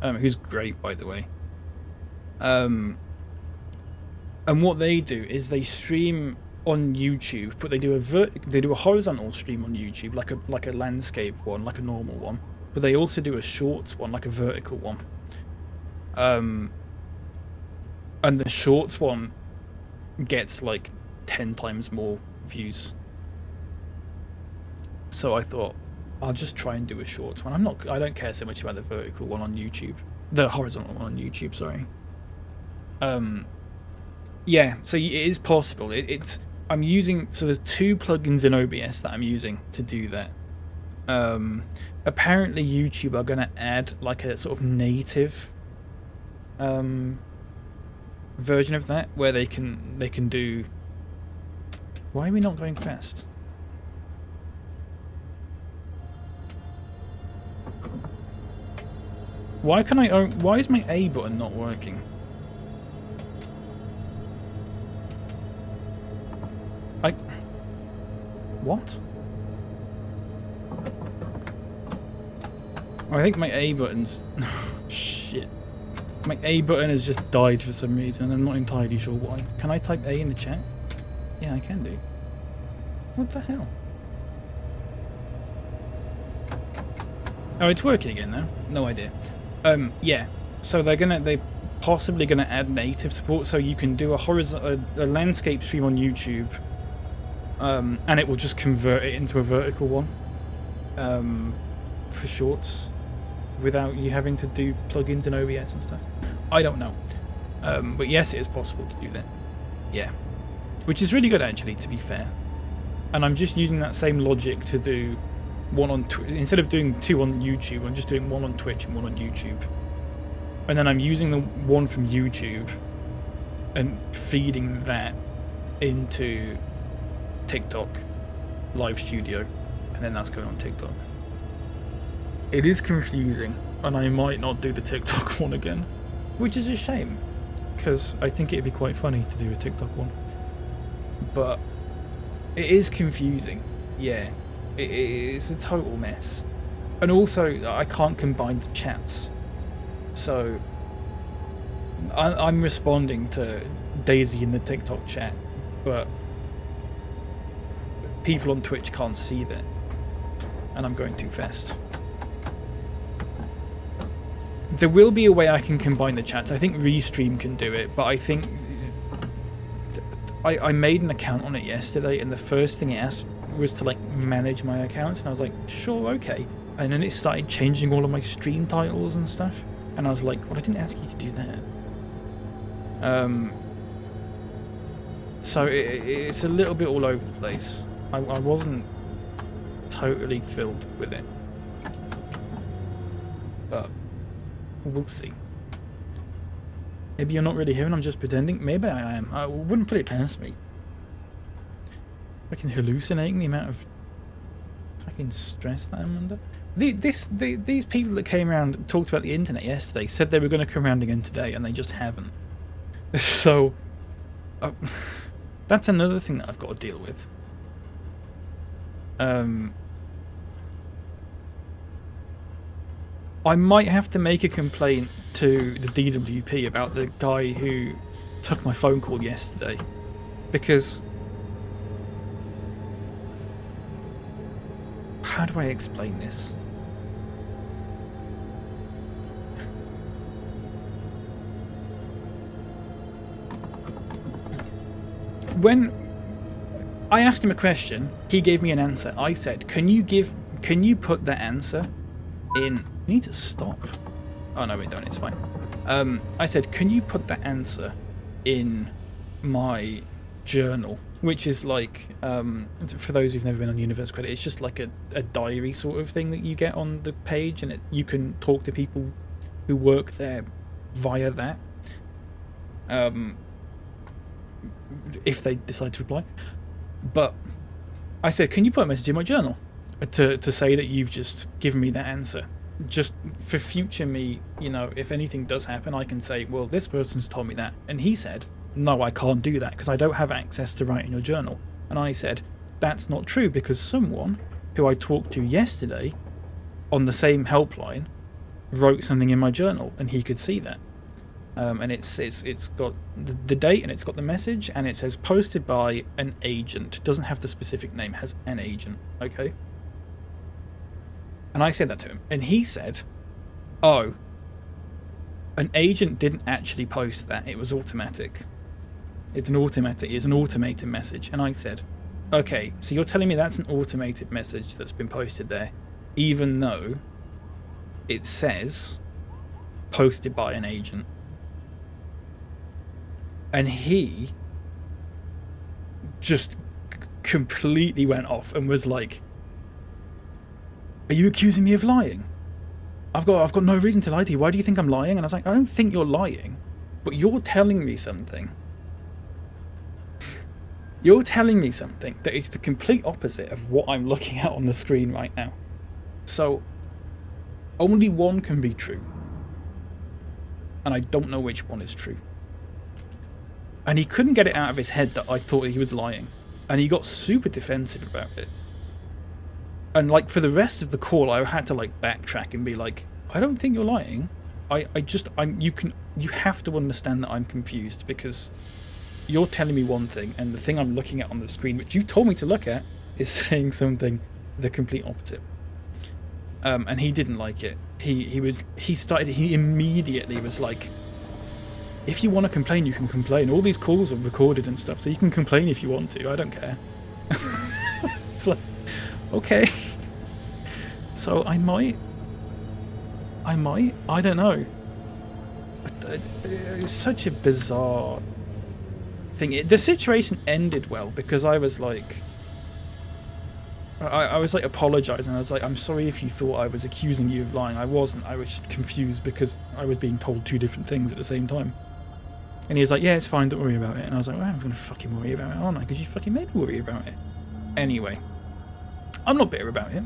S1: Who's great, by the way. And what they do is they stream on YouTube, but they do a horizontal stream on YouTube, like a landscape one, like a normal one. But they also do a shorts one, like a vertical one. And the shorts one gets like 10 times more views. So I thought, I'll just try and do a shorts one. I don't care so much about the vertical one on YouTube. The horizontal one on YouTube, sorry. Yeah, so it is possible. I'm using, so there's 2 plugins in OBS that I'm using to do that. Apparently YouTube are going to add like a sort of native version of that where they can do... Why are we not going fast? Why is my A button not working? What? Oh, I think my A button's... Shit. My A button has just died for some reason, and I'm not entirely sure why. Can I type A in the chat? Yeah, I can do. What the hell? Oh, it's working again now. No idea. Yeah. So they're possibly gonna add native support, so you can do a landscape stream on YouTube, and it will just convert it into a vertical one, for shorts, without you having to do plugins and OBS and stuff. I don't know, but yes, it is possible to do that. Yeah, which is really good actually, to be fair. And I'm just using that same logic to do one on instead of doing 2 on YouTube, I'm just doing 1 on Twitch and 1 on YouTube. And then I'm using the one from YouTube and feeding that into TikTok Live Studio, and then that's going on TikTok. It is confusing, and I might not do the TikTok one again, which is a shame, because I think it'd be quite funny to do a TikTok one. But it is confusing, yeah. It's a total mess. And also, I can't combine the chats. So, I'm responding to Daisy in the TikTok chat, but people on Twitch can't see that. And I'm going too fast. There will be a way I can combine the chats. I think Restream can do it, but I think... I made an account on it yesterday, and the first thing it asked was to like manage my accounts, and I was like, sure, okay. And then it started changing all of my stream titles and stuff, and I was like, well, I didn't ask you to do that. So it's a little bit all over the place. I wasn't totally thrilled with it, but we'll see. Maybe you're not really here and I'm just pretending. Maybe I am. I wouldn't put it past me. Fucking hallucinating the amount of fucking stress that I'm under. These people that came around and talked about the internet yesterday said they were going to come around again today, and they just haven't. So that's another thing that I've got to deal with. I might have to make a complaint to the DWP about the guy who took my phone call yesterday because how do I explain this? When I asked him a question, he gave me an answer. I said, can you put the answer in... We need to stop. Oh, no, we don't. It's fine. I said, can you put the answer in my journal? Which is like, for those who've never been on Universe Credit, it's just like a diary sort of thing that you get on the page, and you can talk to people who work there via that. If they decide to reply. But I said, can you put a message in my journal to say that you've just given me that answer? Just for future me, you know, if anything does happen, I can say, well, this person's told me that. And he said, no, I can't do that because I don't have access to write in your journal. And I said, that's not true because someone who I talked to yesterday on the same helpline wrote something in my journal and he could see that. And it's got the date and it's got the message and it says posted by an agent. It doesn't have the specific name, it has an agent, okay? And I said that to him and he said, oh, an agent didn't actually post that, it was automatic. It's an automated message. And I said, okay, so you're telling me that's an automated message that's been posted there, even though it says posted by an agent. And he just completely went off and was like, are you accusing me of lying? I've got no reason to lie to you. Why do you think I'm lying? And I was like, I don't think you're lying, but you're telling me something. You're telling me something that is the complete opposite of what I'm looking at on the screen right now. So only one can be true. And I don't know which one is true. And he couldn't get it out of his head that I thought he was lying. And he got super defensive about it. And like for the rest of the call, I had to like backtrack and be like, I don't think you're lying. You have to understand that I'm confused because you're telling me one thing and the thing I'm looking at on the screen, which you told me to look at, is saying something the complete opposite. And he didn't like it. He immediately was like, if you want to complain, you can complain. All these calls are recorded and stuff, so you can complain if you want to. I don't care. It's like, okay. So I might. I don't know. It's such a bizarre thing. The situation ended well because I was like, I was like apologizing. I was like, I'm sorry if you thought I was accusing you of lying. I wasn't. I was just confused because I was being told two different things at the same time. And he was like, yeah, it's fine, don't worry about it. And I was like, well, I'm going to fucking worry about it, aren't I? Because you fucking made me worry about it. Anyway, I'm not bitter about it.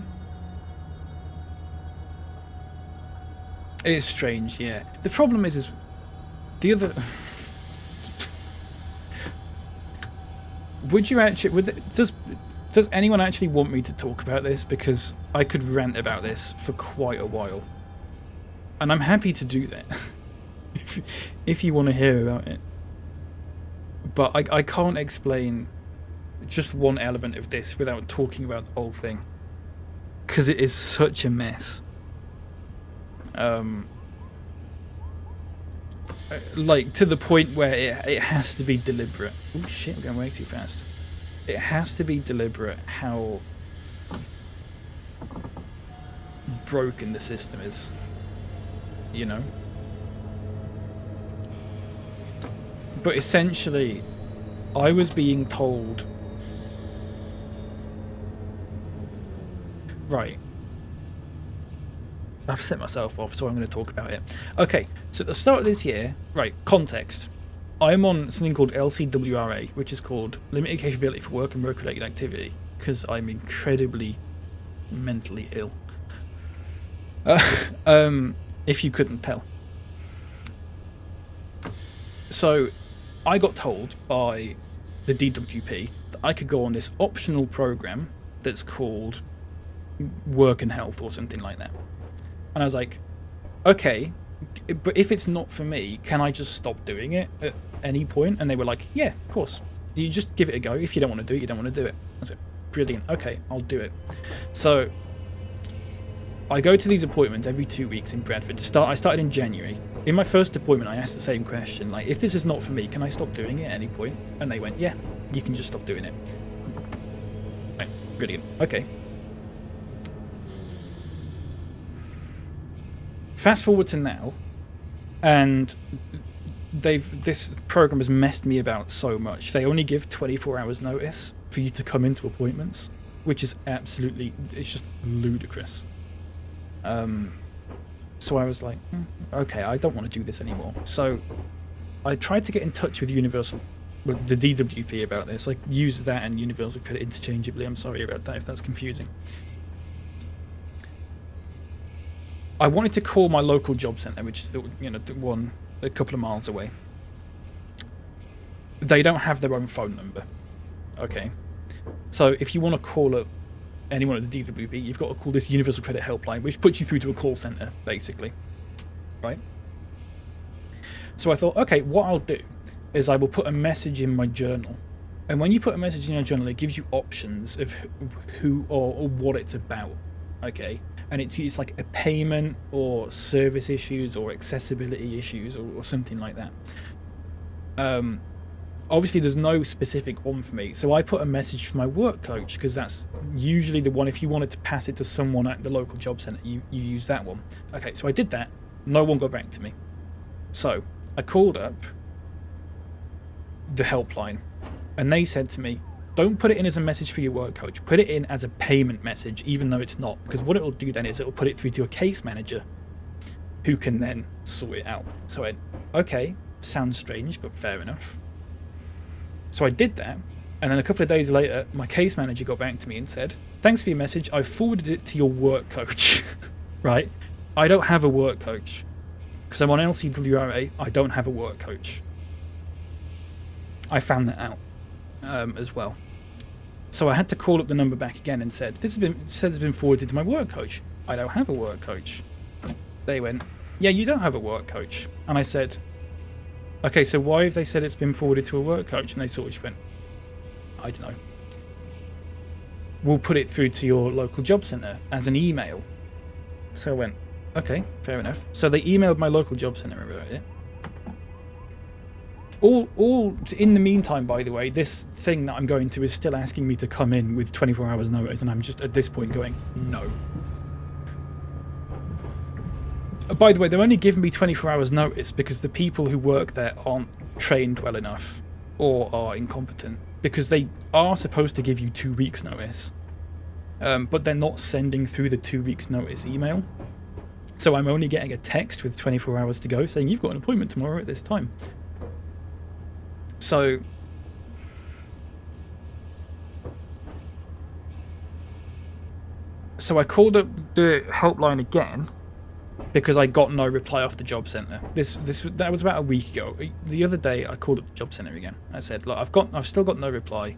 S1: It's strange, yeah. The problem is the other... Would you actually... Does anyone actually want me to talk about this? Because I could rant about this for quite a while. And I'm happy to do that. if you want to hear about it. But I can't explain just one element of this without talking about the whole thing. Because it is such a mess. Like, to the point where it has to be deliberate. Oh shit, I'm going way too fast. It has to be deliberate how broken the system is. You know? But essentially, I was being told... Right. I've set myself off, so I'm going to talk about it. Okay, so at the start of this year... Right, context. I'm on something called LCWRA, which is called Limited Capability for Work and Work-Related Activity, because I'm incredibly mentally ill. If you couldn't tell. So... I got told by the DWP that I could go on this optional program that's called Work and Health or something like that. And I was like, okay, but if it's not for me, can I just stop doing it at any point? And they were like, yeah, of course. You just give it a go. If you don't want to do it, you don't want to do it. I said, brilliant. Okay, I'll do it. So I go to these appointments every 2 weeks in Bradford. I started in January. In my first appointment, I asked the same question, like, if this is not for me, can I stop doing it at any point? And they went, yeah, you can just stop doing it. Right, brilliant. Okay. Fast forward to now, and this program has messed me about so much. They only give 24 hours notice for you to come into appointments, which is absolutely, it's just ludicrous. So I was like, okay, I don't want to do this anymore. So I tried to get in touch with the DWP about this. Like, use that and Universal Credit interchangeably. I'm sorry about that if that's confusing. I wanted to call my local job centre, which is the one a couple of miles away. They don't have their own phone number. Okay. So if you want to call up anyone at the DWP, you've got to call this Universal Credit helpline, which puts you through to a call centre, basically. Right? So I thought, okay, what I'll do is I will put a message in my journal. And when you put a message in your journal, it gives you options of who or what it's about. Okay? And it's like a payment or service issues or accessibility issues or something like that. Obviously, there's no specific one for me, so I put a message for my work coach, because that's usually the one. If you wanted to pass it to someone at the local job centre, you use that one. Okay, so I did that. No one got back to me. So I called up the helpline, and they said to me, don't put it in as a message for your work coach. Put it in as a payment message, even though it's not. Because what it'll do then is it'll put it through to a case manager who can then sort it out. So I went, okay, sounds strange, but fair enough. So I did that. And then a couple of days later, my case manager got back to me and said, thanks for your message. I forwarded it to your work coach. Right? I don't have a work coach. Because I'm on LCWRA, I don't have a work coach. I found that out as well. So I had to call up the number back again and said, this has been forwarded to my work coach. I don't have a work coach. They went, yeah, you don't have a work coach. And I said, okay, so why have they said it's been forwarded to a work coach? And they sort of just went, I don't know. We'll put it through to your local job centre as an email. So I went, okay, fair enough. So they emailed my local job centre about it. All in the meantime, by the way, this thing that I'm going to is still asking me to come in with 24 hours notice, and I'm just at this point going, no. By the way, they're only giving me 24 hours notice because the people who work there aren't trained well enough or are incompetent, because they are supposed to give you 2 weeks notice, but they're not sending through the 2 weeks notice email. So I'm only getting a text with 24 hours to go saying you've got an appointment tomorrow at this time. So I called up the helpline again because I got no reply off the job centre. That was about a week ago. The other day I called up the job centre again. I said, look, I've still got no reply.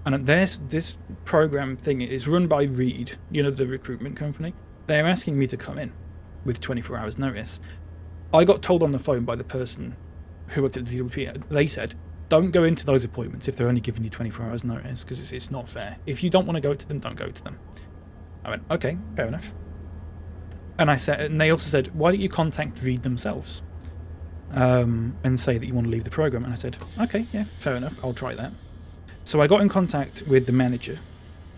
S1: And this program thing is run by Reed, the recruitment company. They're asking me to come in with 24 hours notice. I got told on the phone by the person who worked at the DWP, they said, don't go into those appointments if they're only giving you 24 hours notice, because it's not fair. If you don't want to go to them, don't go to them. I went, okay, fair enough. And they also said, why don't you contact Reed themselves and say that you want to leave the program? And I said, okay, yeah, fair enough, I'll try that. So I got in contact with the manager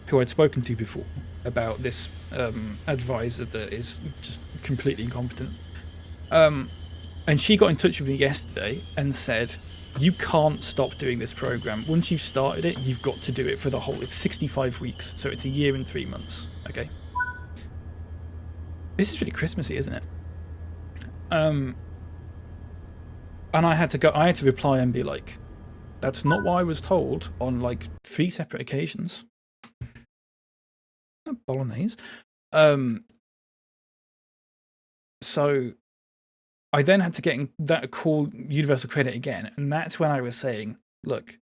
S1: who I'd spoken to before about this advisor that is just completely incompetent. And she got in touch with me yesterday and said, you can't stop doing this program. Once you've started it, you've got to do it for the whole... It's 65 weeks, so it's a year and 3 months. Okay? This is really Christmassy, isn't it? And I had to reply and be like, that's not what I was told on like 3 separate occasions. Bolognese. So I then had to get that call Universal Credit again, and that's when I was saying, look,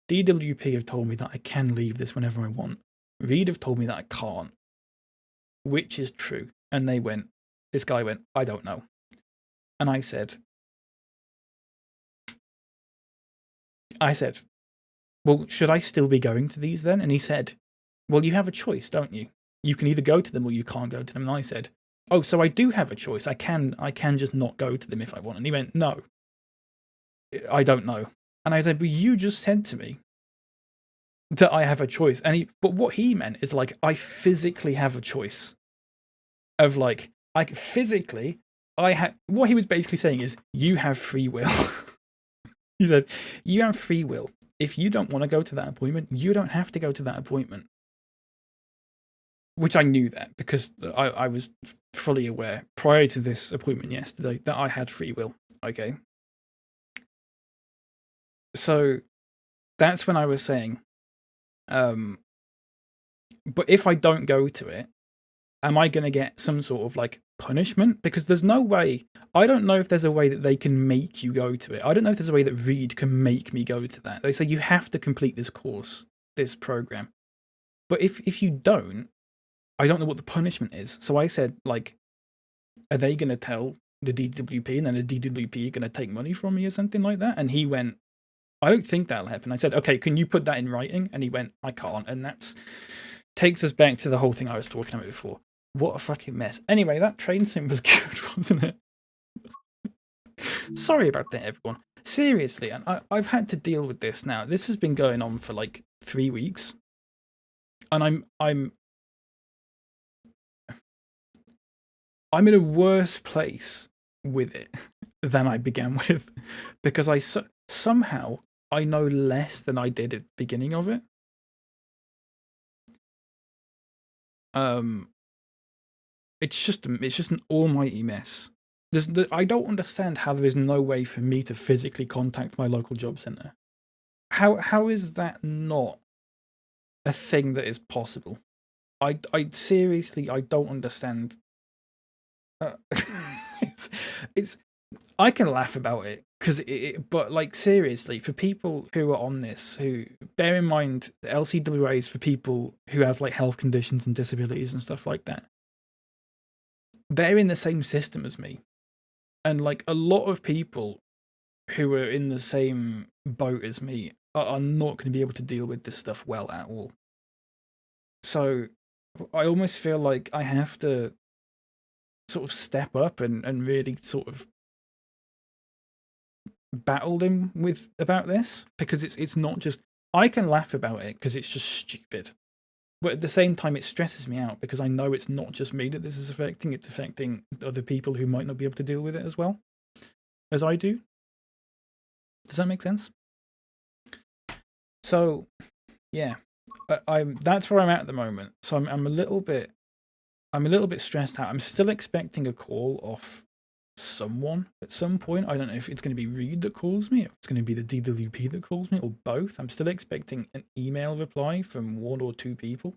S1: DWP have told me that I can leave this whenever I want. Reed have told me that I can't. Which is true? And this guy went, I don't know. And I said, I said, well, should I still be going to these then? And he said, well, you have a choice, don't you? You can either go to them or you can't go to them. And I said, oh, so I do have a choice. I can just not go to them if I want. And he went, no, I don't know. And I said, but you just said to me that I have a choice. But what he meant is like, I physically have a choice of like physically, what he was basically saying is, you have free will. He said, you have free will. If you don't want to go to that appointment, you don't have to go to that appointment. Which I knew that because I was fully aware prior to this appointment yesterday that I had free will. Okay. So that's when I was saying, but if I don't go to it, am I going to get some sort of like punishment? Because there's no way. I don't know if there's a way that they can make you go to it. I don't know if there's a way that Reed can make me go to that. They say you have to complete this course, this program. But if you don't, I don't know what the punishment is. So I said, like, are they going to tell the DWP and then the DWP are going to take money from me or something like that? And he went, I don't think that'll happen. I said, okay, can you put that in writing? And he went, I can't. And that takes us back to the whole thing I was talking about before. What a fucking mess. Anyway, that train sim was good, wasn't it? Sorry about that, everyone. Seriously, and I've had to deal with this now. This has been going on for like 3 weeks. And I'm in a worse place with it than I began with, because somehow I know less than I did at the beginning of it. It's just an almighty mess. I don't understand how there is no way for me to physically contact my local job centre. How is that not a thing that is possible? I seriously, I don't understand. It's I can laugh about it because but like seriously, for people who are on this, who bear in mind the LCWA is for people who have like health conditions and disabilities and stuff like that. They're in the same system as me, and like a lot of people who are in the same boat as me are not going to be able to deal with this stuff well at all. So I almost feel like I have to sort of step up and really sort of battle him about this, because it's not just, I can laugh about it because it's just stupid, but at the same time it stresses me out because I know it's not just me that this is affecting, it's affecting other people who might not be able to deal with it as well as I do. Does that make sense? So yeah, that's where I'm at the moment. So I'm a little bit stressed out. I'm still expecting a call off someone at some point. I don't know if it's going to be Reed that calls me, or it's going to be the DWP that calls me, or both. I'm still expecting an email reply from 1 or 2 people.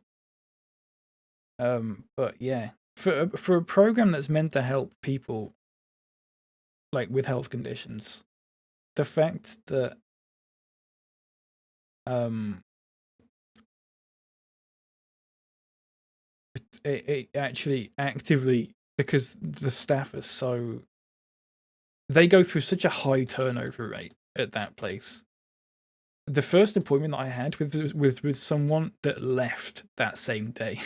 S1: But yeah, for a program that's meant to help people like with health conditions, the fact that it actually actively, because the staff are so, they go through such a high turnover rate at that place. The first appointment that I had with someone that left that same day,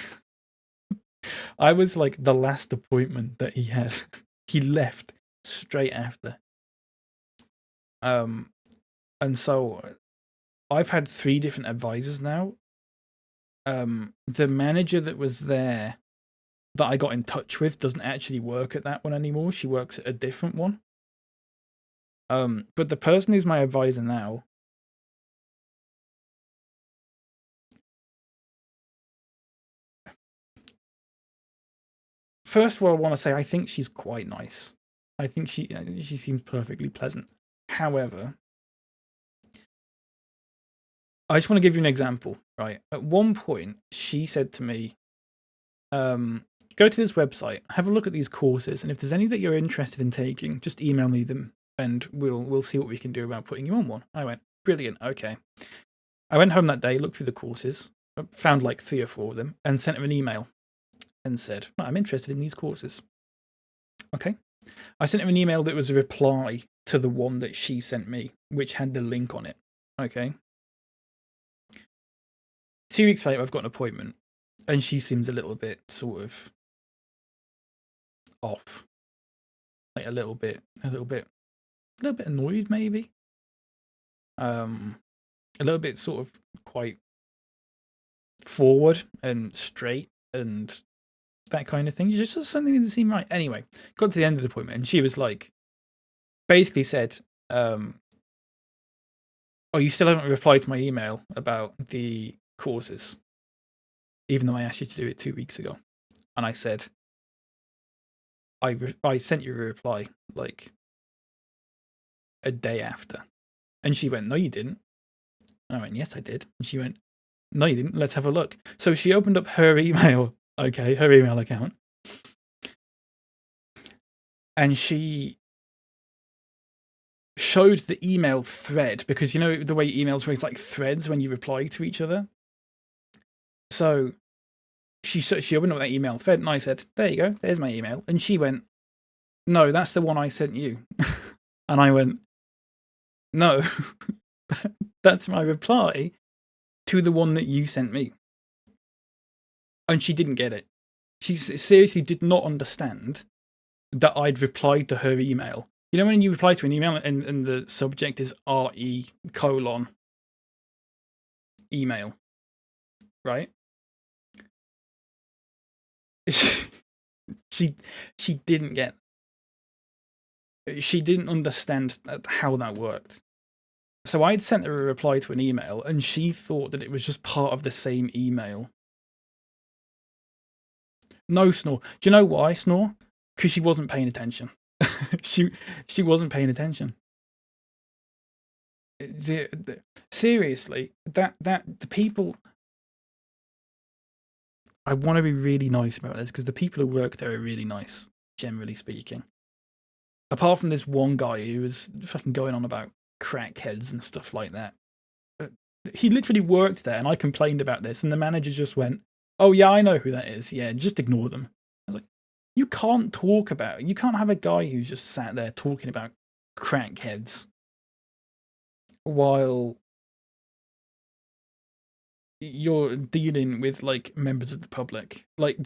S1: I was like the last appointment that he had. He left straight after. And so I've had 3 different advisors now. The manager that was there that I got in touch with doesn't actually work at that one anymore. She works at a different one. But the person who's my advisor now, first of all, I want to say I think she's quite nice. I think she seems perfectly pleasant. However, I just want to give you an example, right? At one point, she said to me, go to this website, have a look at these courses, and if there's any that you're interested in taking, just email me them, and we'll see what we can do about putting you on one. I went, brilliant, okay. I went home that day, looked through the courses, found like 3 or 4 of them, and sent her an email and said, I'm interested in these courses. Okay. I sent her an email that was a reply to the one that she sent me, which had the link on it. Okay. 2 weeks later, I've got an appointment, and she seems a little bit sort of off, like a little bit annoyed, maybe. A little bit sort of quite forward and straight and that kind of thing. Just something didn't seem right. Anyway, got to the end of the appointment, and she was like, basically said, "Oh, you still haven't replied to my email about the courses, even though I asked you to do it 2 weeks ago." And I said, I sent you a reply like a day after. And she went, "No, you didn't." And I went, "Yes, I did." And she went, "No, you didn't. Let's have a look." So she opened up her email, okay, her email account. And she showed the email thread, because you know the way emails work, like threads when you reply to each other. So she opened up that email thread, and I said, "There you go, there's my email." And she went, "No, that's the one I sent you." And I went, "No, that's my reply to the one that you sent me." And she didn't get it. She seriously did not understand that I'd replied to her email. You know when you reply to an email and the subject is RE:*email, right? She didn't get. She didn't understand how that worked. So I'd sent her a reply to an email, and she thought that it was just part of the same email. No, Snore. Do you know why, Snore? Because she wasn't paying attention. she wasn't paying attention. Seriously, that the people. I want to be really nice about this, because the people who work there are really nice, generally speaking. Apart from this one guy who was fucking going on about crackheads and stuff like that. He literally worked there, and I complained about this, and the manager just went, "Oh yeah, I know who that is. Yeah, just ignore them." I was like, you can't have a guy who's just sat there talking about crackheads while you're dealing with like members of the public. Like,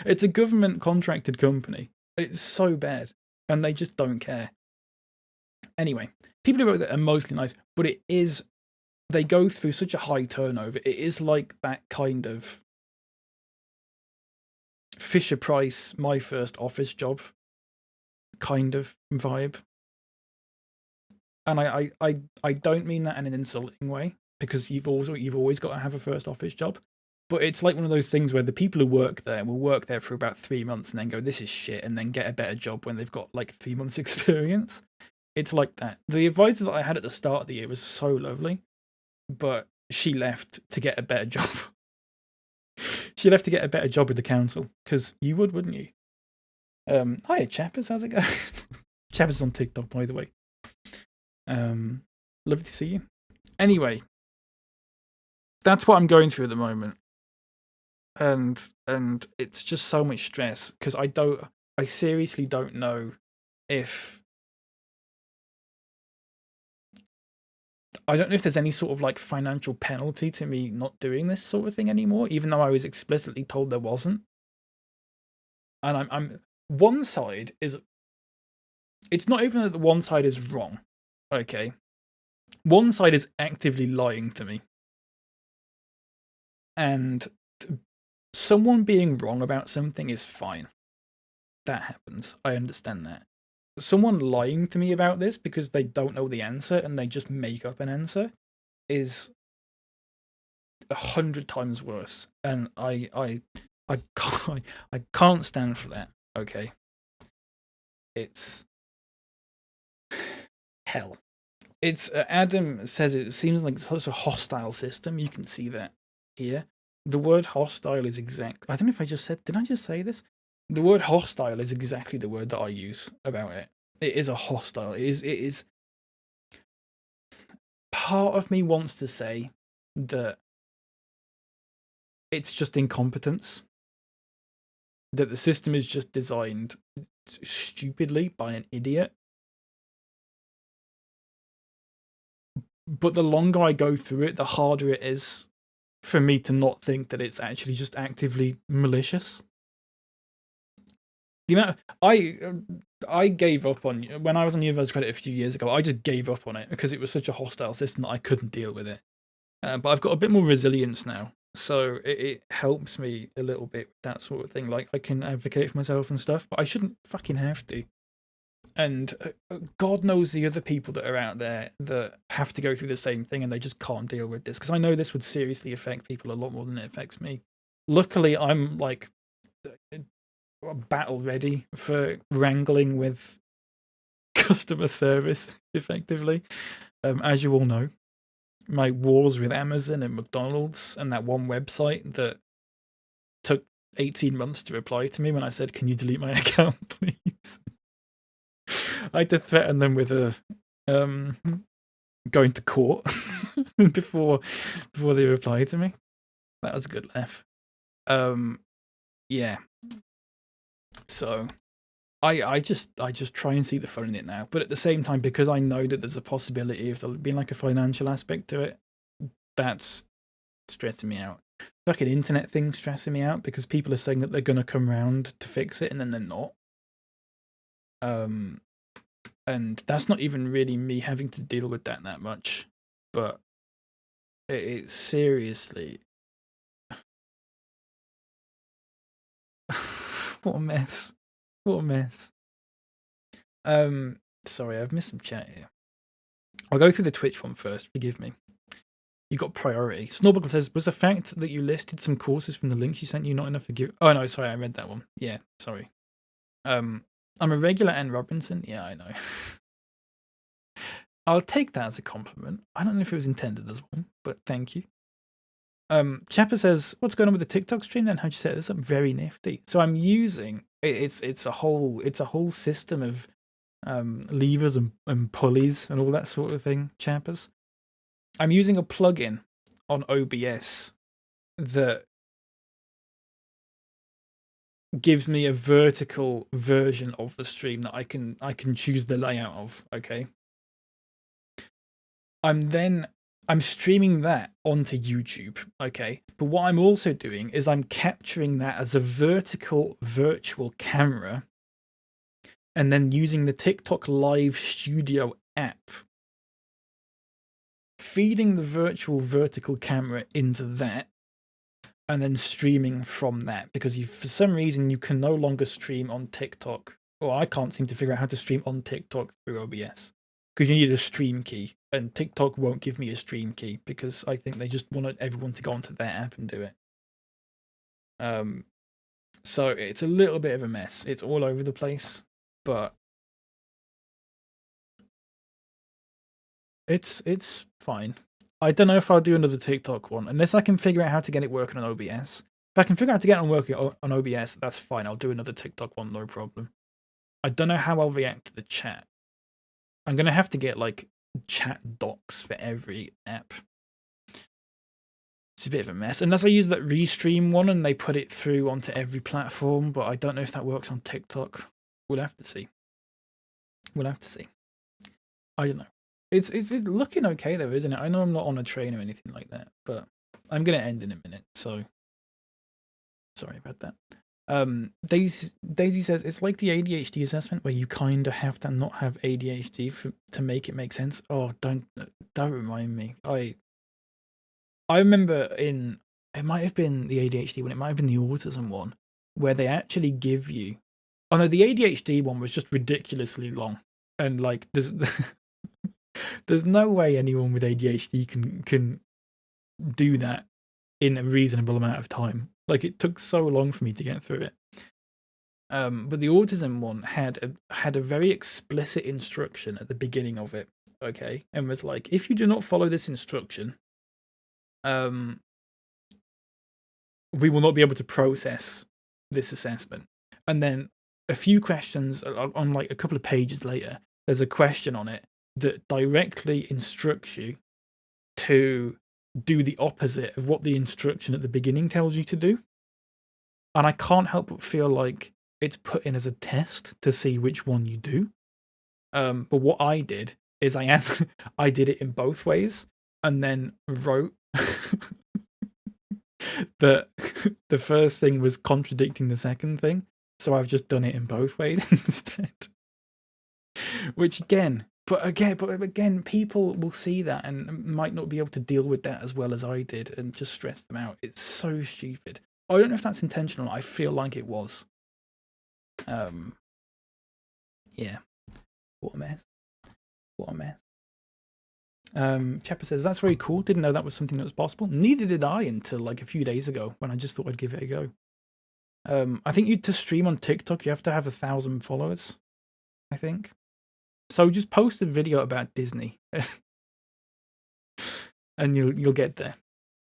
S1: it's a government contracted company. It's so bad, and they just don't care. Anyway, people who work there are mostly nice, but they go through such a high turnover. It is like that kind of Fisher Price, my first office job kind of vibe. And I don't mean that in an insulting way, because you've always got to have a first office job. But it's like one of those things where the people who work there will work there for about 3 months and then go, "This is shit," and then get a better job when they've got like 3 months experience. It's like that. The advisor that I had at the start of the year was so lovely, but she left to get a better job. She left to get a better job with the council, because you would, wouldn't you? Hiya, Chappers. How's it going? Chappers on TikTok, by the way. Lovely to see you. Anyway, that's what I'm going through at the moment, and it's just so much stress, because I seriously don't know if there's any sort of like financial penalty to me not doing this sort of thing anymore, even though I was explicitly told there wasn't. And I'm one side is, it's not even that the one side is wrong, okay? One side is actively lying to me. And someone being wrong about something is fine. That happens. I understand that. Someone lying to me about this because they don't know the answer and they just make up an answer is 100 times worse. And I can't stand for that, okay? It's hell. It's Adam says it seems like such a hostile system. You can see that here. The word hostile is exact. I don't know if did I just say this? The word hostile is exactly the word that I use about it. It is a hostile. It is. Part of me wants to say that it's just incompetence. That the system is just designed stupidly by an idiot. But the longer I go through it, the harder it is for me to not think that it's actually just actively malicious. The amount I gave up on when I was on Universal Credit a few years ago. I just gave up on it because it was such a hostile system that I couldn't deal with it. But I've got a bit more resilience now, so it helps me a little bit with that sort of thing. Like I can advocate for myself and stuff, but I shouldn't fucking have to. And God knows the other people that are out there that have to go through the same thing and they just can't deal with this. Because I know this would seriously affect people a lot more than it affects me. Luckily, I'm like battle ready for wrangling with customer service effectively. As you all know, my wars with Amazon and McDonald's and that one website that took 18 months to reply to me when I said, "Can you delete my account, please?" I had to threaten them with a going to court before they replied to me. That was a good laugh. Yeah. So I just try and see the fun in it now, but at the same time, because I know that there's a possibility of there being like a financial aspect to it, that's stressing me out. Fucking internet thing stressing me out because people are saying that they're gonna come round to fix it and then they're not. And that's not even really me having to deal with that much, but it's seriously what a mess. What a mess. Sorry, I've missed some chat here. I'll go through the Twitch one first. Forgive me. You got priority. Snorbuckle says, was the fact that you listed some courses from the links you sent you not enough for give? Oh no, sorry, I read that one. Yeah, sorry. I'm a regular Anne Robinson. Yeah, I know. I'll take that as a compliment. I don't know if it was intended as one, but thank you. Chapper says, what's going on with the TikTok stream then? How'd you set this up? Very nifty. So I'm using it's a whole system of levers and pulleys and all that sort of thing, chappers. I'm using a plugin on OBS that gives me a vertical version of the stream that I can choose the layout of, okay? I'm streaming that onto YouTube, okay? But what I'm also doing is I'm capturing that as a vertical virtual camera and then using the TikTok Live Studio app, feeding the virtual vertical camera into that, and then streaming from that. Because for some reason, you can no longer stream on TikTok, or I can't seem to figure out how to stream on TikTok through OBS. Because you need a stream key, and TikTok won't give me a stream key because I think they just want everyone to go onto their app and do it. So it's a little bit of a mess. It's all over the place, but it's fine. I don't know if I'll do another TikTok one unless I can figure out how to get it working on OBS. If I can figure out how to get it working on OBS, that's fine. I'll do another TikTok one, no problem. I don't know how I'll react to the chat. I'm gonna have to get like chat docs for every app. It's a bit of a mess. Unless I use that Restream one and they put it through onto every platform, but I don't know if that works on TikTok. We'll have to see. We'll have to see. I don't know. It's looking okay though, isn't it? I know I'm not on a train or anything like that, but I'm gonna end in a minute, so sorry about that. Daisy says it's like the ADHD assessment where you kind of have to not have ADHD to make it make sense. Oh, don't remind me. I remember it might have been the ADHD one, it might have been the autism one, where they actually give you. Oh no, the ADHD one was just ridiculously long, and like there's no way anyone with ADHD can do that in a reasonable amount of time. Like it took so long for me to get through it. But the autism one had a very explicit instruction at the beginning of it, okay, and was like, if you do not follow this instruction, we will not be able to process this assessment. And then a few questions on like a couple of pages later, there's a question on it that directly instructs you to do the opposite of what the instruction at the beginning tells you to do. And I can't help but feel like it's put in as a test to see which one you do. But what I did is I did it in both ways and then wrote that the first thing was contradicting the second thing. So I've just done it in both ways instead. Which again, people will see that and might not be able to deal with that as well as I did and just stress them out. It's so stupid. I don't know if that's intentional. I feel like it was. Yeah. What a mess. What a mess. Chepper says, that's very cool. Didn't know that was something that was possible. Neither did I until like a few days ago when I just thought I'd give it a go. I think to stream on TikTok, you have to have 1,000 followers, I think. So just post a video about Disney and you'll get there.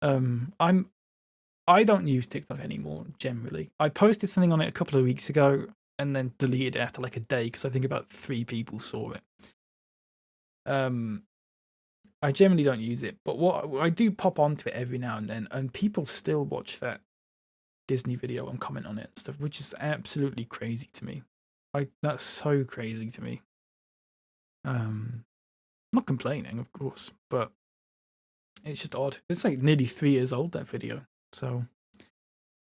S1: I don't use TikTok anymore generally. I posted something on it a couple of weeks ago and then deleted it after like a day because I think about 3 people saw it. I generally don't use it, but what I do pop onto it every now and then, and people still watch that Disney video and comment on it and stuff, which is absolutely crazy to me. That's so crazy to me. I'm not complaining, of course, but it's just odd. It's like nearly 3 years old, that video. So,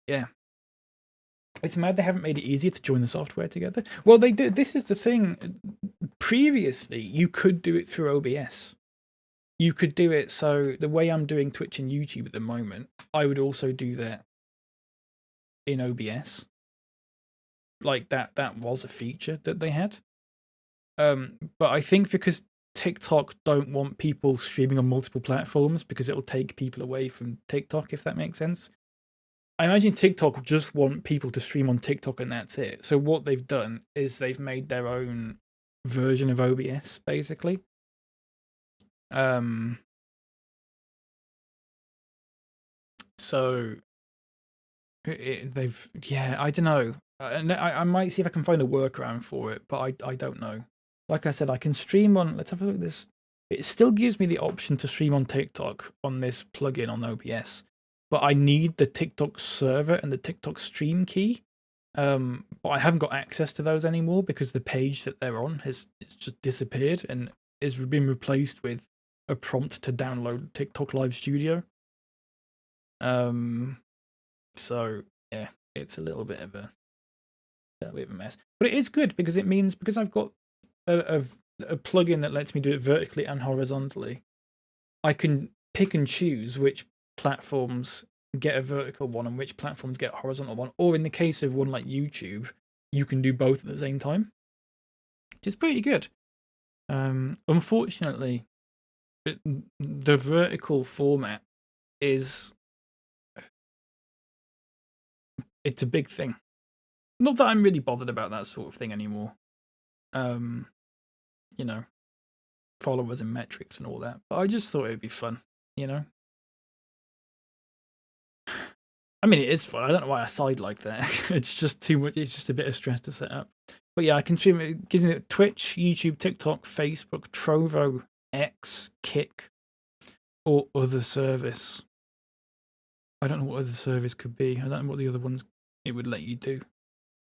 S1: yeah. It's mad they haven't made it easier to join the software together. Well, they did. This is the thing. Previously, you could do it through OBS. You could do it, so the way I'm doing Twitch and YouTube at the moment, I would also do that in OBS. Like that was a feature that they had. But I think because TikTok don't want people streaming on multiple platforms because it'll take people away from TikTok, if that makes sense. I imagine TikTok just want people to stream on TikTok and that's it. So what they've done is they've made their own version of OBS, basically. So I don't know. I might see if I can find a workaround for it, but I don't know. Like I said, I can stream on. Let's have a look at this. It still gives me the option to stream on TikTok on this plugin on OBS, but I need the TikTok server and the TikTok stream key. But I haven't got access to those anymore because the page that they're on it's just disappeared and has been replaced with a prompt to download TikTok Live Studio. So yeah, it's a little bit of a mess, but it is good because it means because I've got a plugin that lets me do it vertically and horizontally, I can pick and choose which platforms get a vertical one and which platforms get a horizontal one, or in the case of one like YouTube, you can do both at the same time, which is pretty good. Unfortunately, the vertical format it's a big thing. Not that I'm really bothered about that sort of thing anymore. You know, followers and metrics and all that. But I just thought it'd be fun, you know? I mean, it is fun. I don't know why I sighed like that. It's just too much. It's just a bit of stress to set up. But yeah, I can stream it. Gives me Twitch, YouTube, TikTok, Facebook, Trovo, X, Kick, or other service. I don't know what other service could be. I don't know what the other ones it would let you do.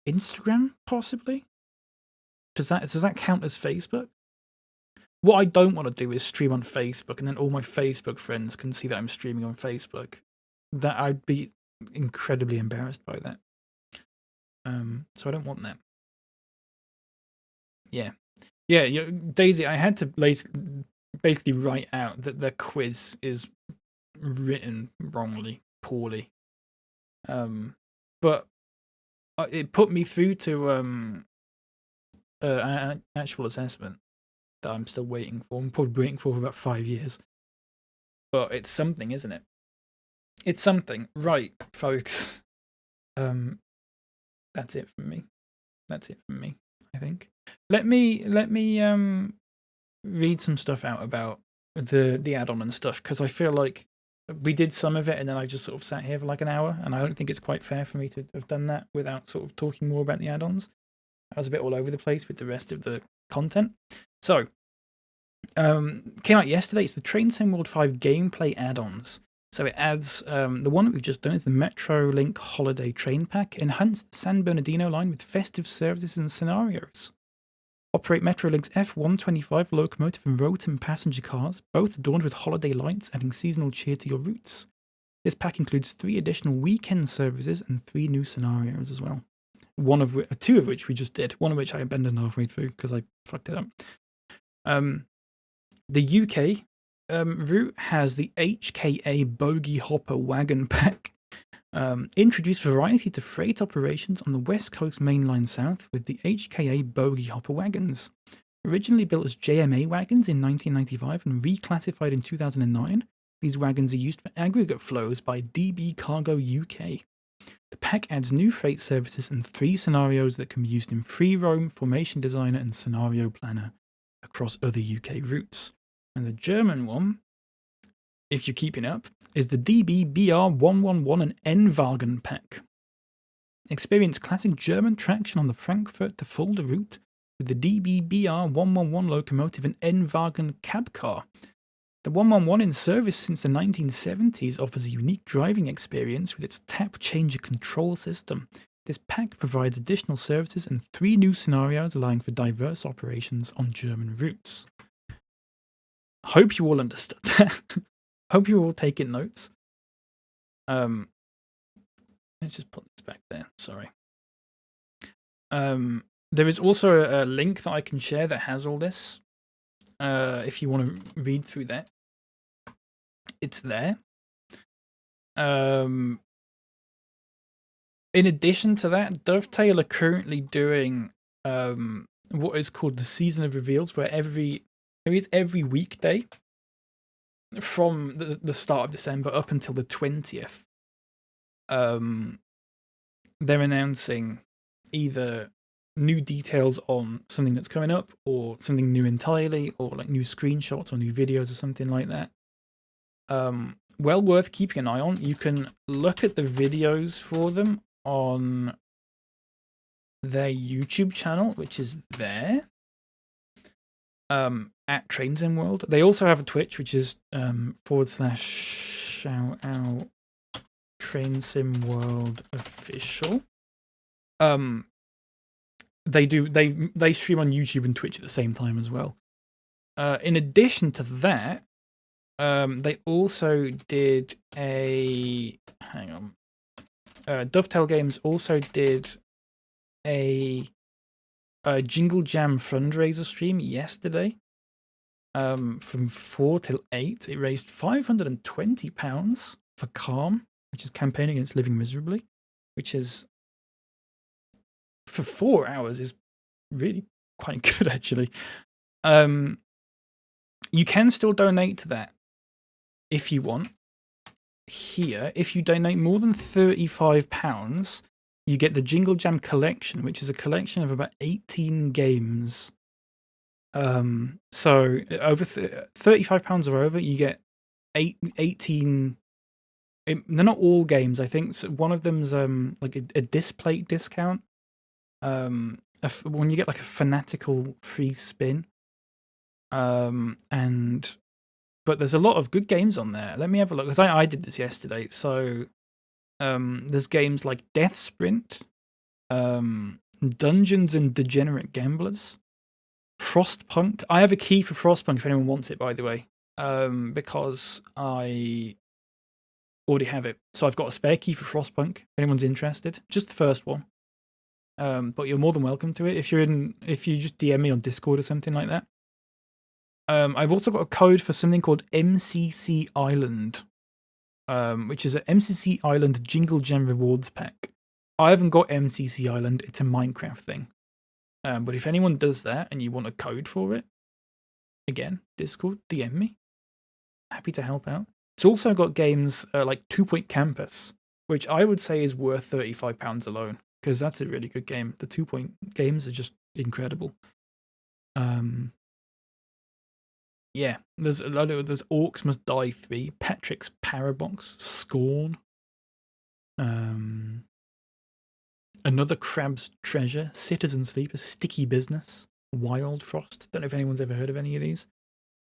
S1: Instagram, possibly? Does that count as Facebook? What I don't want to do is stream on Facebook and then all my Facebook friends can see that I'm streaming on Facebook. That I'd be incredibly embarrassed by that. So I don't want that. Yeah. Daisy, I had to basically write out that the quiz is written wrongly, poorly. But it put me through to an actual assessment that I'm still waiting for. I'm probably waiting for about 5 years. But it's something, isn't it? It's something. Right, folks. That's it from me. I think. Let me read some stuff out about the add-on and stuff, because I feel like we did some of it and then I just sort of sat here for like an hour, and I don't think it's quite fair for me to have done that without sort of talking more about the add-ons. I was a bit all over the place with the rest of the content. So, came out yesterday. It's the Train Sim World 5 gameplay add-ons. So it adds, the one that we've just done is the Metrolink Holiday Train Pack. Enhance the San Bernardino line with festive services and scenarios. operate Metrolink's F-125 locomotive and Rotem passenger cars, both adorned with holiday lights, adding seasonal cheer to your routes. This pack includes 3 additional weekend services and 3 new scenarios as well. 2 of which we just did, one of which I abandoned halfway through because I fucked it up. The UK route has the HKA Bogey Hopper Wagon Pack. Introduced variety to freight operations on the West Coast Main Line South with the HKA Bogey Hopper Wagons. Originally built as JMA wagons in 1995 and reclassified in 2009, these wagons are used for aggregate flows by DB Cargo UK. The pack adds new freight services and 3 scenarios that can be used in Free Roam, Formation Designer, and Scenario Planner across other UK routes. And the German one, if you're keeping up, is the DB BR111 and N-Wagen pack. Experience classic German traction on the Frankfurt to Fulda route with the DB BR111 locomotive and N-Wagen cab car. The 111 in service since the 1970s offers a unique driving experience with its tap changer control system. This pack provides additional services and 3 new scenarios allowing for diverse operations on German routes. Hope you all understood that. Hope you're all taking notes. Let's just put this back there. Sorry. There is also a link that I can share that has all this. If you want to read through that, it's there. In addition to that, Dovetail are currently doing what is called the Season of Reveals, where every weekday from the start of December up until the 20th, they're announcing either new details on something that's coming up or something new entirely, or like new screenshots or new videos or something like that. Well worth keeping an eye on. You can look at the videos for them on their YouTube channel, which is there, at Trains in World. They also have a Twitch, which is /shout Train Sim World Official. They stream on YouTube and Twitch at the same time as well. In addition to that, they also did Dovetail Games also did a Jingle Jam fundraiser stream yesterday. From 4 till 8, it raised £520 for Calm, which is campaigning against living miserably, which is for 4 hours is really quite good actually. You can still donate to that if you want. Here, if you donate more than £35, you get the Jingle Jam collection, which is a collection of about 18 games. So over £35 or over, you get 18. They're not all games. I think one of them's like a display discount. When you get like a fanatical free spin. But there's a lot of good games on there. Let me have a look, because I did this yesterday. So there's games like Death Sprint, Dungeons and Degenerate Gamblers, Frostpunk. I have a key for Frostpunk if anyone wants it, by the way, because I already have it. So I've got a spare key for Frostpunk if anyone's interested. Just the first one. But you're more than welcome to it if you just DM me on Discord or something like that. I've also got a code for something called MCC Island, which is an MCC Island Jingle Gem Rewards Pack. I haven't got MCC Island, it's a Minecraft thing. But if anyone does that and you want a code for it, again, Discord, DM me. Happy to help out. It's also got games like 2 Point Campus, which I would say is worth £35 alone, because that's a really good game. The 2 Point games are just incredible. Yeah, there's Orcs Must Die 3, Patrick's Parabox, Scorn, Another Crab's Treasure, Citizen Sleeper, Sticky Business, Wild Frost. Don't know if anyone's ever heard of any of these.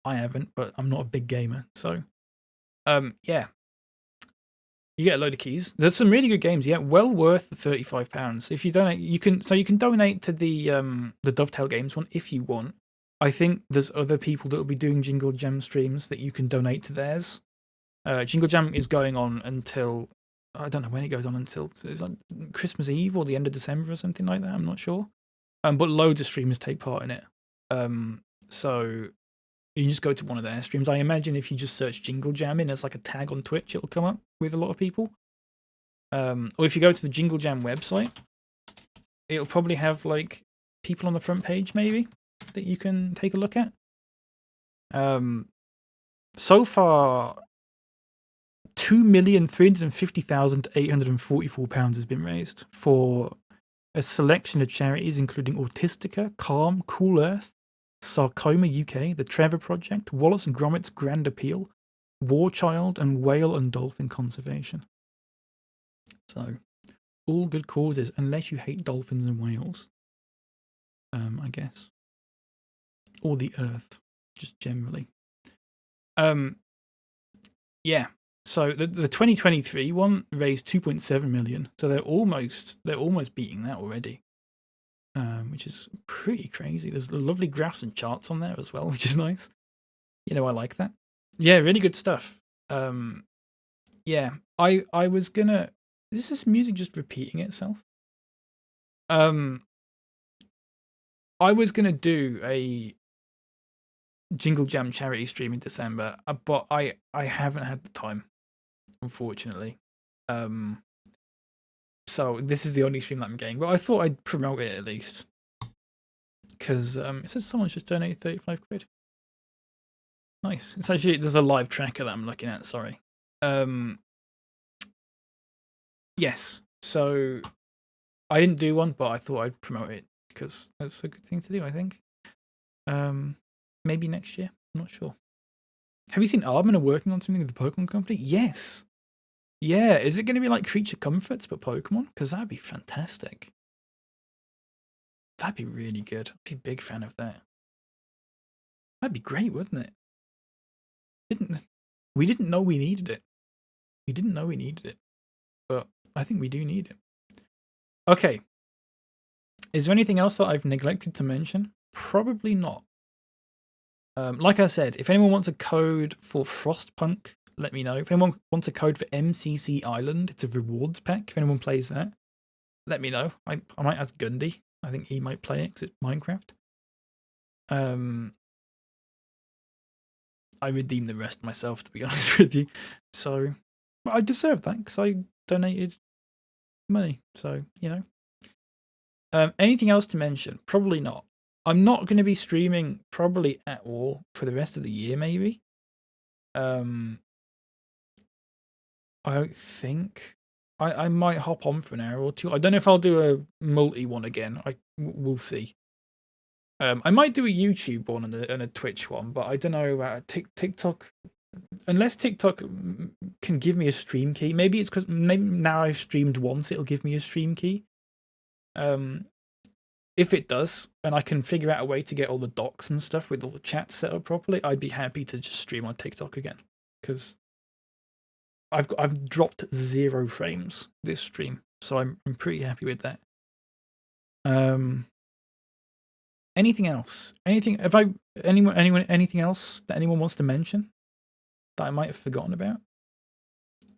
S1: I haven't, but I'm not a big gamer, so yeah. You get a load of keys. There's some really good games. Yeah, well worth the £35. If you donate, you can donate to the Dovetail Games one if you want. I think there's other people that will be doing Jingle Jam streams that you can donate to theirs. Jingle Jam is going on until, I don't know when it goes on until, it's like Christmas Eve or the end of December or something like that. I'm not sure. But loads of streamers take part in it. So you can just go to one of their streams. I imagine if you just search Jingle Jam in as like a tag on Twitch, it'll come up with a lot of people. Or if you go to the Jingle Jam website, it'll probably have like people on the front page maybe that you can take a look at. So far, £2,350,844 has been raised for a selection of charities including Autistica, Calm, Cool Earth, Sarcoma UK, the Trevor Project, Wallace and Gromit's Grand Appeal, War Child, and Whale and Dolphin Conservation. So, all good causes, unless you hate dolphins and whales, I guess. Or the earth, just generally. Yeah. So the 2023 one raised 2.7 million. So they're almost beating that already. Which is pretty crazy. There's lovely graphs and charts on there as well, which is nice. You know, I like that. Yeah, really good stuff. Yeah, I was gonna. Is this music just repeating itself? I was gonna do a Jingle Jam charity stream in December, but I haven't had the time, unfortunately. So this is the only stream that I'm getting, but I thought I'd promote it at least. Because it says someone's just donated 35 quid. Nice. It's actually, there's a live tracker that I'm looking at, sorry. Yes, so I didn't do one, but I thought I'd promote it because that's a good thing to do, I think. Maybe next year, I'm not sure. Have you seen Aardman are working on something with the Pokemon Company? Yes. Yeah, is it going to be like Creature Comforts but Pokemon? Because that'd be fantastic. That'd be really good. I'd be a big fan of that. That'd be great, wouldn't it? We didn't know we needed it. We didn't know we needed it. But I think we do need it. Okay. Is there anything else that I've neglected to mention? Probably not. Like I said, if anyone wants a code for Frostpunk, let me know. If anyone wants a code for MCC Island, it's a rewards pack. If anyone plays that, let me know. I might ask Gundy. I think he might play it because it's Minecraft. I redeemed the rest myself, to be honest with you. So, but I deserve that because I donated money. So, you know. Anything else to mention? Probably not. I'm not going to be streaming probably at all for the rest of the year, maybe. I don't think. I might hop on for an hour or two. I don't know if I'll do a multi one again. We'll see. I might do a YouTube one and a Twitch one, but I don't know about TikTok. Unless TikTok can give me a stream key. Maybe it's because now I've streamed once, it'll give me a stream key. If it does, and I can figure out a way to get all the docs and stuff with all the chats set up properly, I'd be happy to just stream on TikTok again. Because I've dropped 0 frames this stream, so I'm pretty happy with that. Anything else? Anything else that anyone wants to mention that I might have forgotten about?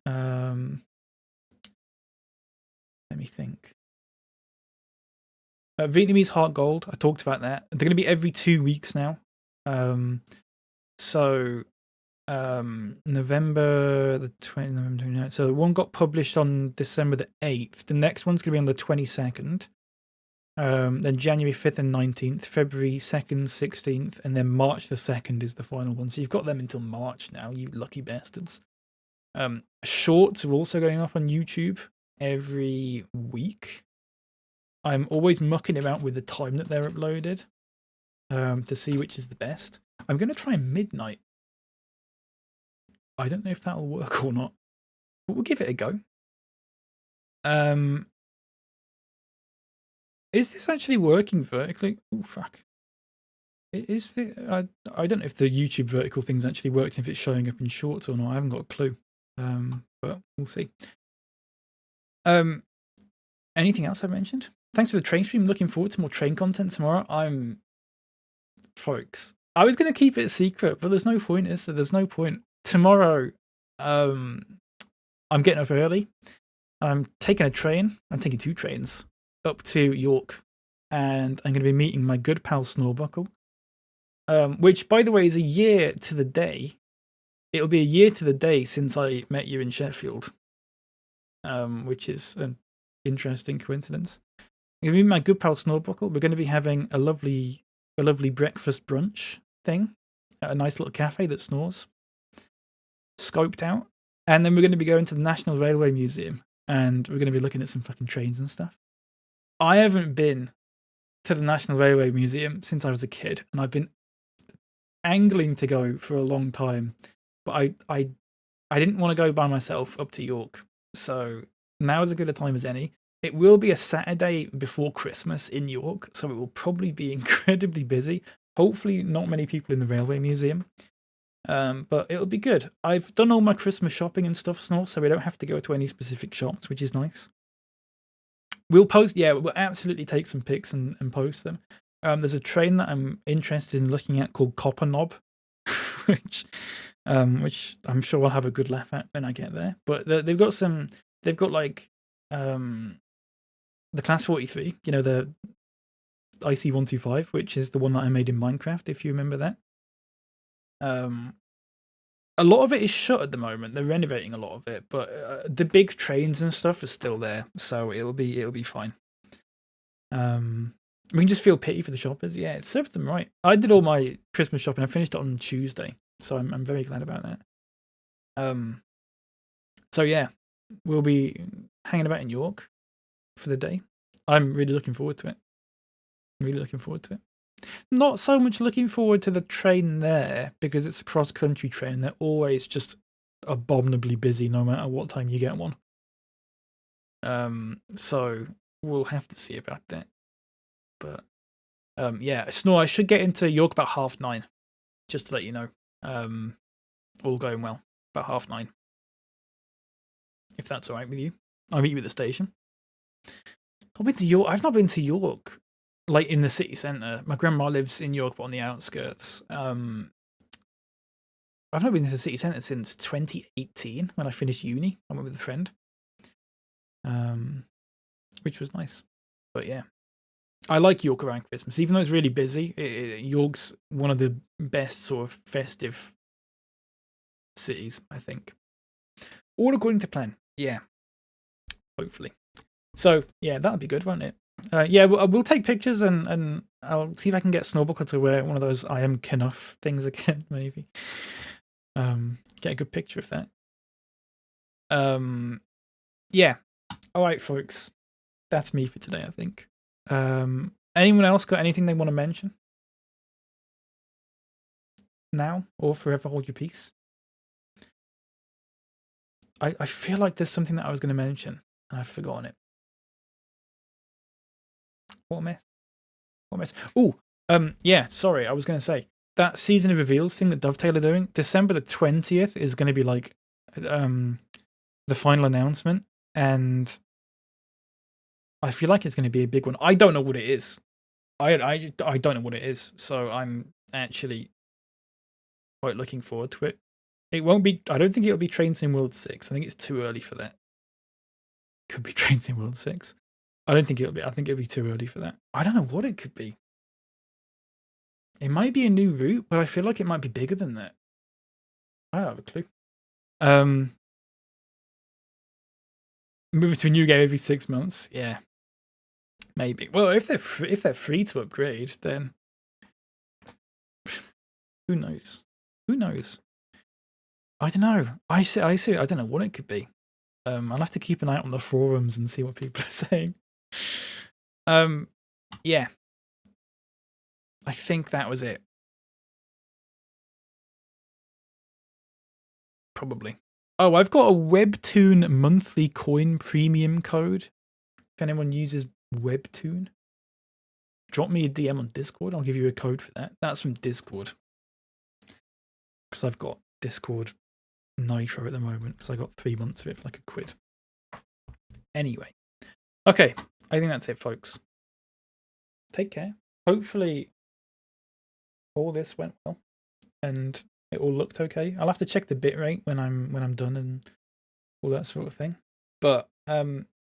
S1: Let me think. Vietnamese Heart Gold, I talked about that. They're going to be every 2 weeks now. So November the 29th. So one got published on December the 8th. The next one's going to be on the 22nd. Then January 5th and 19th, February 2nd, 16th, and then March the 2nd is the final one. So you've got them until March now, you lucky bastards. Shorts are also going up on YouTube every week. I'm always mucking about with the time that they're uploaded to see which is the best. I'm going to try midnight. I don't know if that'll work or not, but we'll give it a go. Is this actually working vertically? Oh, fuck. Is the I don't know if the YouTube vertical thing's actually worked, if it's showing up in shorts or not. I haven't got a clue. but we'll see. Anything else I've mentioned? Thanks for the train stream. Looking forward to more train content tomorrow. Folks, I was going to keep it a secret, but there's no point, is there? There's no point. Tomorrow, I'm getting up early. I'm taking a train. I'm taking 2 trains up to York, and I'm going to be meeting my good pal Snorbuckle, which, by the way, is a year to the day. It'll be a year to the day since I met you in Sheffield, which is an interesting coincidence. I'm going to be my good pal Snorbuckle. We're going to be having a lovely breakfast brunch thing at a nice little cafe that snores, scoped out. And then we're going to be going to the National Railway Museum, and we're going to be looking at some fucking trains and stuff. I haven't been to the National Railway Museum since I was a kid, and I've been angling to go for a long time, but I didn't want to go by myself up to York, so now is as good a time as any. It will be a Saturday before Christmas in York, so it will probably be incredibly busy. Hopefully not many people in the Railway Museum, but it'll be good. I've done all my Christmas shopping and stuff, Snor, so we don't have to go to any specific shops, which is nice. We'll post, yeah, we'll absolutely take some pics and post them. There's a train that I'm interested in looking at called Copper Knob, which I'm sure I'll have a good laugh at when I get there. But they've got like the Class 43, you know, the IC125, which is the one that I made in Minecraft, if you remember that. A lot of it is shut at the moment. They're renovating a lot of it, but the big trains and stuff are still there, so it'll be fine. We can just feel pity for the shoppers. Yeah, it served them right. I did all my Christmas shopping. I finished it on Tuesday, so I'm very glad about that. So yeah, we'll be hanging about in York for the day. I'm really looking forward to it. Not so much looking forward to the train there, because it's a cross-country train. They're always just abominably busy no matter what time you get one. So we'll have to see about that. But yeah, Snore, I should get into York about 9:30, just to let you know. All going well, about 9:30. If that's all right with you. I'll meet you at the station. I've been to York. I've not been to York, like in the city centre. My grandma lives in York, but on the outskirts. I've not been to the city centre since 2018 when I finished uni. I went with a friend, which was nice. But yeah, I like York around Christmas, even though it's really busy. York's one of the best sort of festive cities, I think. All according to plan. Yeah, hopefully. So yeah, that'll be good, won't it? Yeah, we'll take pictures and I'll see if I can get Snowbuckle to wear one of those I am Knuff things again, maybe. Get a good picture of that. Yeah. All right, folks. That's me for today, I think. Anyone else got anything they want to mention? Now or forever hold your peace? I feel like there's something that I was going to mention and I've forgotten it. What a mess. Oh, yeah, sorry, I was going to say, that Season of Reveals thing that Dovetail are doing, December the 20th is going to be like the final announcement, and I feel like it's going to be a big one. I don't know what it is. I don't know what it is, so I'm actually quite looking forward to it. It won't be, I don't think it'll be Train Sim World 6. I think it's too early for that. Could be Train Sim World 6. I don't think it'll be. I think it'll be too early for that. I don't know what it could be. It might be a new route, but I feel like it might be bigger than that. I don't have a clue. Move to a new game every 6 months. Yeah, maybe. Well, if they're free to upgrade, then who knows? Who knows? I don't know. I see. I don't know what it could be. I'll have to keep an eye out on the forums and see what people are saying. Yeah. I think that was it. Probably. Oh, I've got a Webtoon monthly coin premium code. If anyone uses Webtoon, drop me a DM on Discord. I'll give you a code for that. That's from Discord. Because I've got Discord Nitro at the moment because I got 3 months of it for like £1. Anyway, okay, I think that's it, folks. Take care. Hopefully, all this went well and it all looked okay. I'll have to check the bitrate when I'm done and all that sort of thing. But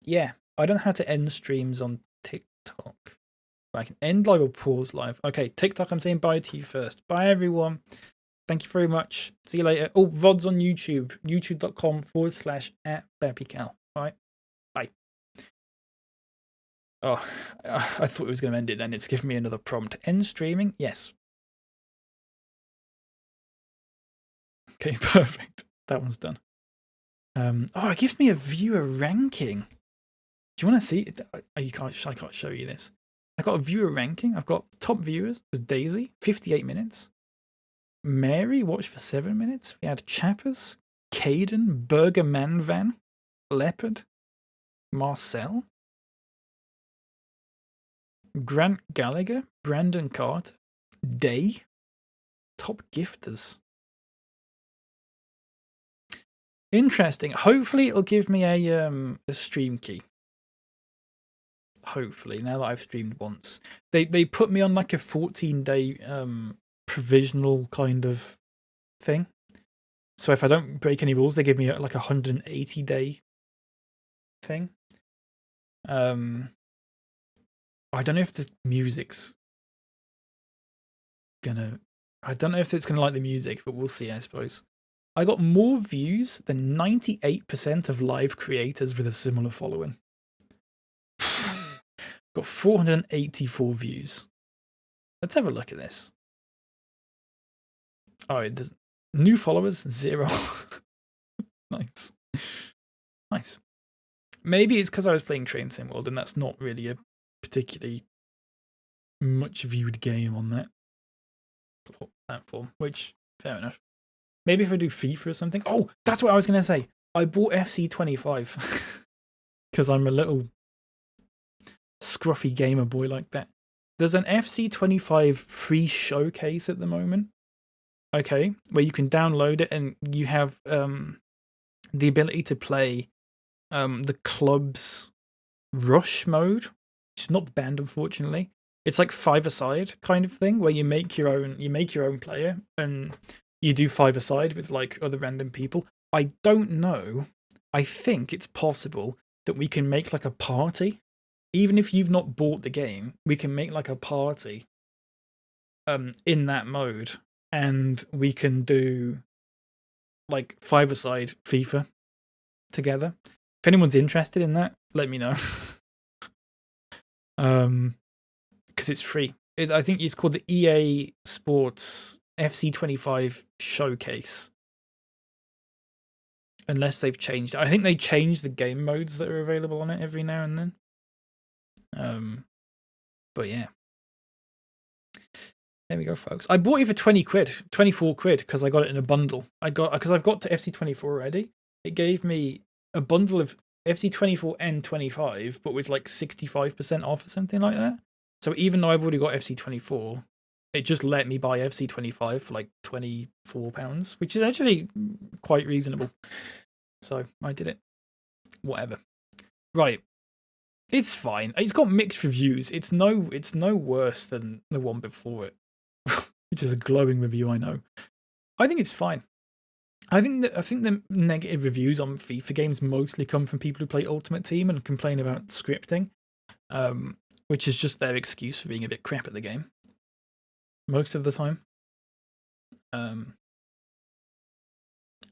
S1: yeah, I don't know how to end streams on TikTok. I can end live or pause live. Okay, TikTok, I'm saying bye to you first. Bye, everyone. Thank you very much. See you later. Oh, VODs on YouTube. youtube.com/@BapyCal. All right. Bye. Oh, I thought it was going to end it then. It's given me another prompt. End streaming? Yes. Okay, perfect. That one's done. Oh, it gives me a viewer ranking. Do you want to see it? I can't show you this. I got a viewer ranking. I've got top viewers was Daisy, 58 minutes. Mary watched for 7 minutes. We had Chappers, Caden, Burger Manvan, Leopard, Marcel, Grant Gallagher, Brandon Carter, Day, top gifters. Interesting. Hopefully it'll give me a stream key. Hopefully, now that I've streamed once. They put me on like a 14-day provisional kind of thing. So if I don't break any rules, they give me like a 180-day thing. I don't know if the music's gonna... I don't know if it's gonna like the music, but we'll see, I suppose. I got more views than 98% of live creators with a similar following. Got 484 views. Let's have a look at this. Oh, there's new followers, 0. Nice. Nice. Maybe it's because I was playing Train Sim World and that's not really a particularly much viewed game on that platform, which, fair enough. Maybe if I do FIFA or something. Oh, that's what I was going to say. I bought FC25 because I'm a little scruffy gamer boy like that. There's an FC25 free showcase at the moment. Okay, where you can download it and you have the ability to play the club's rush mode, which is not banned, unfortunately. It's like five-a-side kind of thing where you make your own player and you do five-a-side with like other random people. I don't know. I think it's possible that we can make like a party. Even if you've not bought the game, we can make like a party in that mode. And we can do like five-a-side FIFA together. If anyone's interested in that, let me know. Because it's free. I think it's called the EA Sports FC25 Showcase. Unless they've changed. I think they change the game modes that are available on it every now and then. But yeah. There we go, folks. I bought it for 20 quid, 24 quid, because I got it in a bundle. Because I've got to FC24 already. It gave me a bundle of FC24 and 25, but with like 65% off or something like that. So even though I've already got FC24, it just let me buy FC25 for like £24, which is actually quite reasonable. So I did it. Whatever. Right. It's fine. It's got mixed reviews. It's no worse than the one before it, which is a glowing review, I know. I think it's fine. I think the negative reviews on FIFA games mostly come from people who play Ultimate Team and complain about scripting, which is just their excuse for being a bit crap at the game. Most of the time. I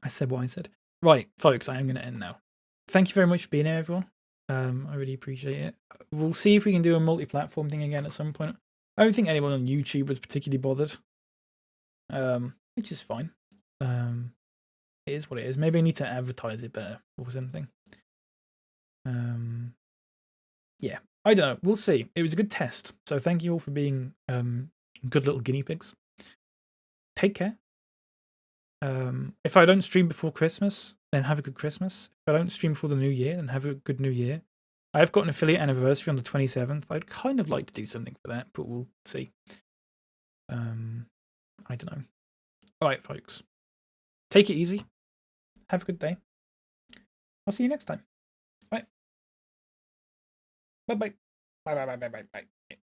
S1: said what I said. Right, folks, I am going to end now. Thank you very much for being here, everyone. I really appreciate it. We'll see if we can do a multi-platform thing again at some point. I don't think anyone on YouTube was particularly bothered, which is fine. It is what it is. Maybe I need to advertise it better or something. Yeah, I don't know. We'll see. It was a good test. So thank you all for being good little guinea pigs. Take care. If I don't stream before Christmas, then have a good Christmas. If I don't stream before the New Year, then have a good New Year. I've got an affiliate anniversary on the 27th. I'd kind of like to do something for that, but we'll see. I don't know. All right, folks. Take it easy. Have a good day. I'll see you next time. Bye. Bye-bye. Bye. Bye. Bye. Bye. Bye. Bye.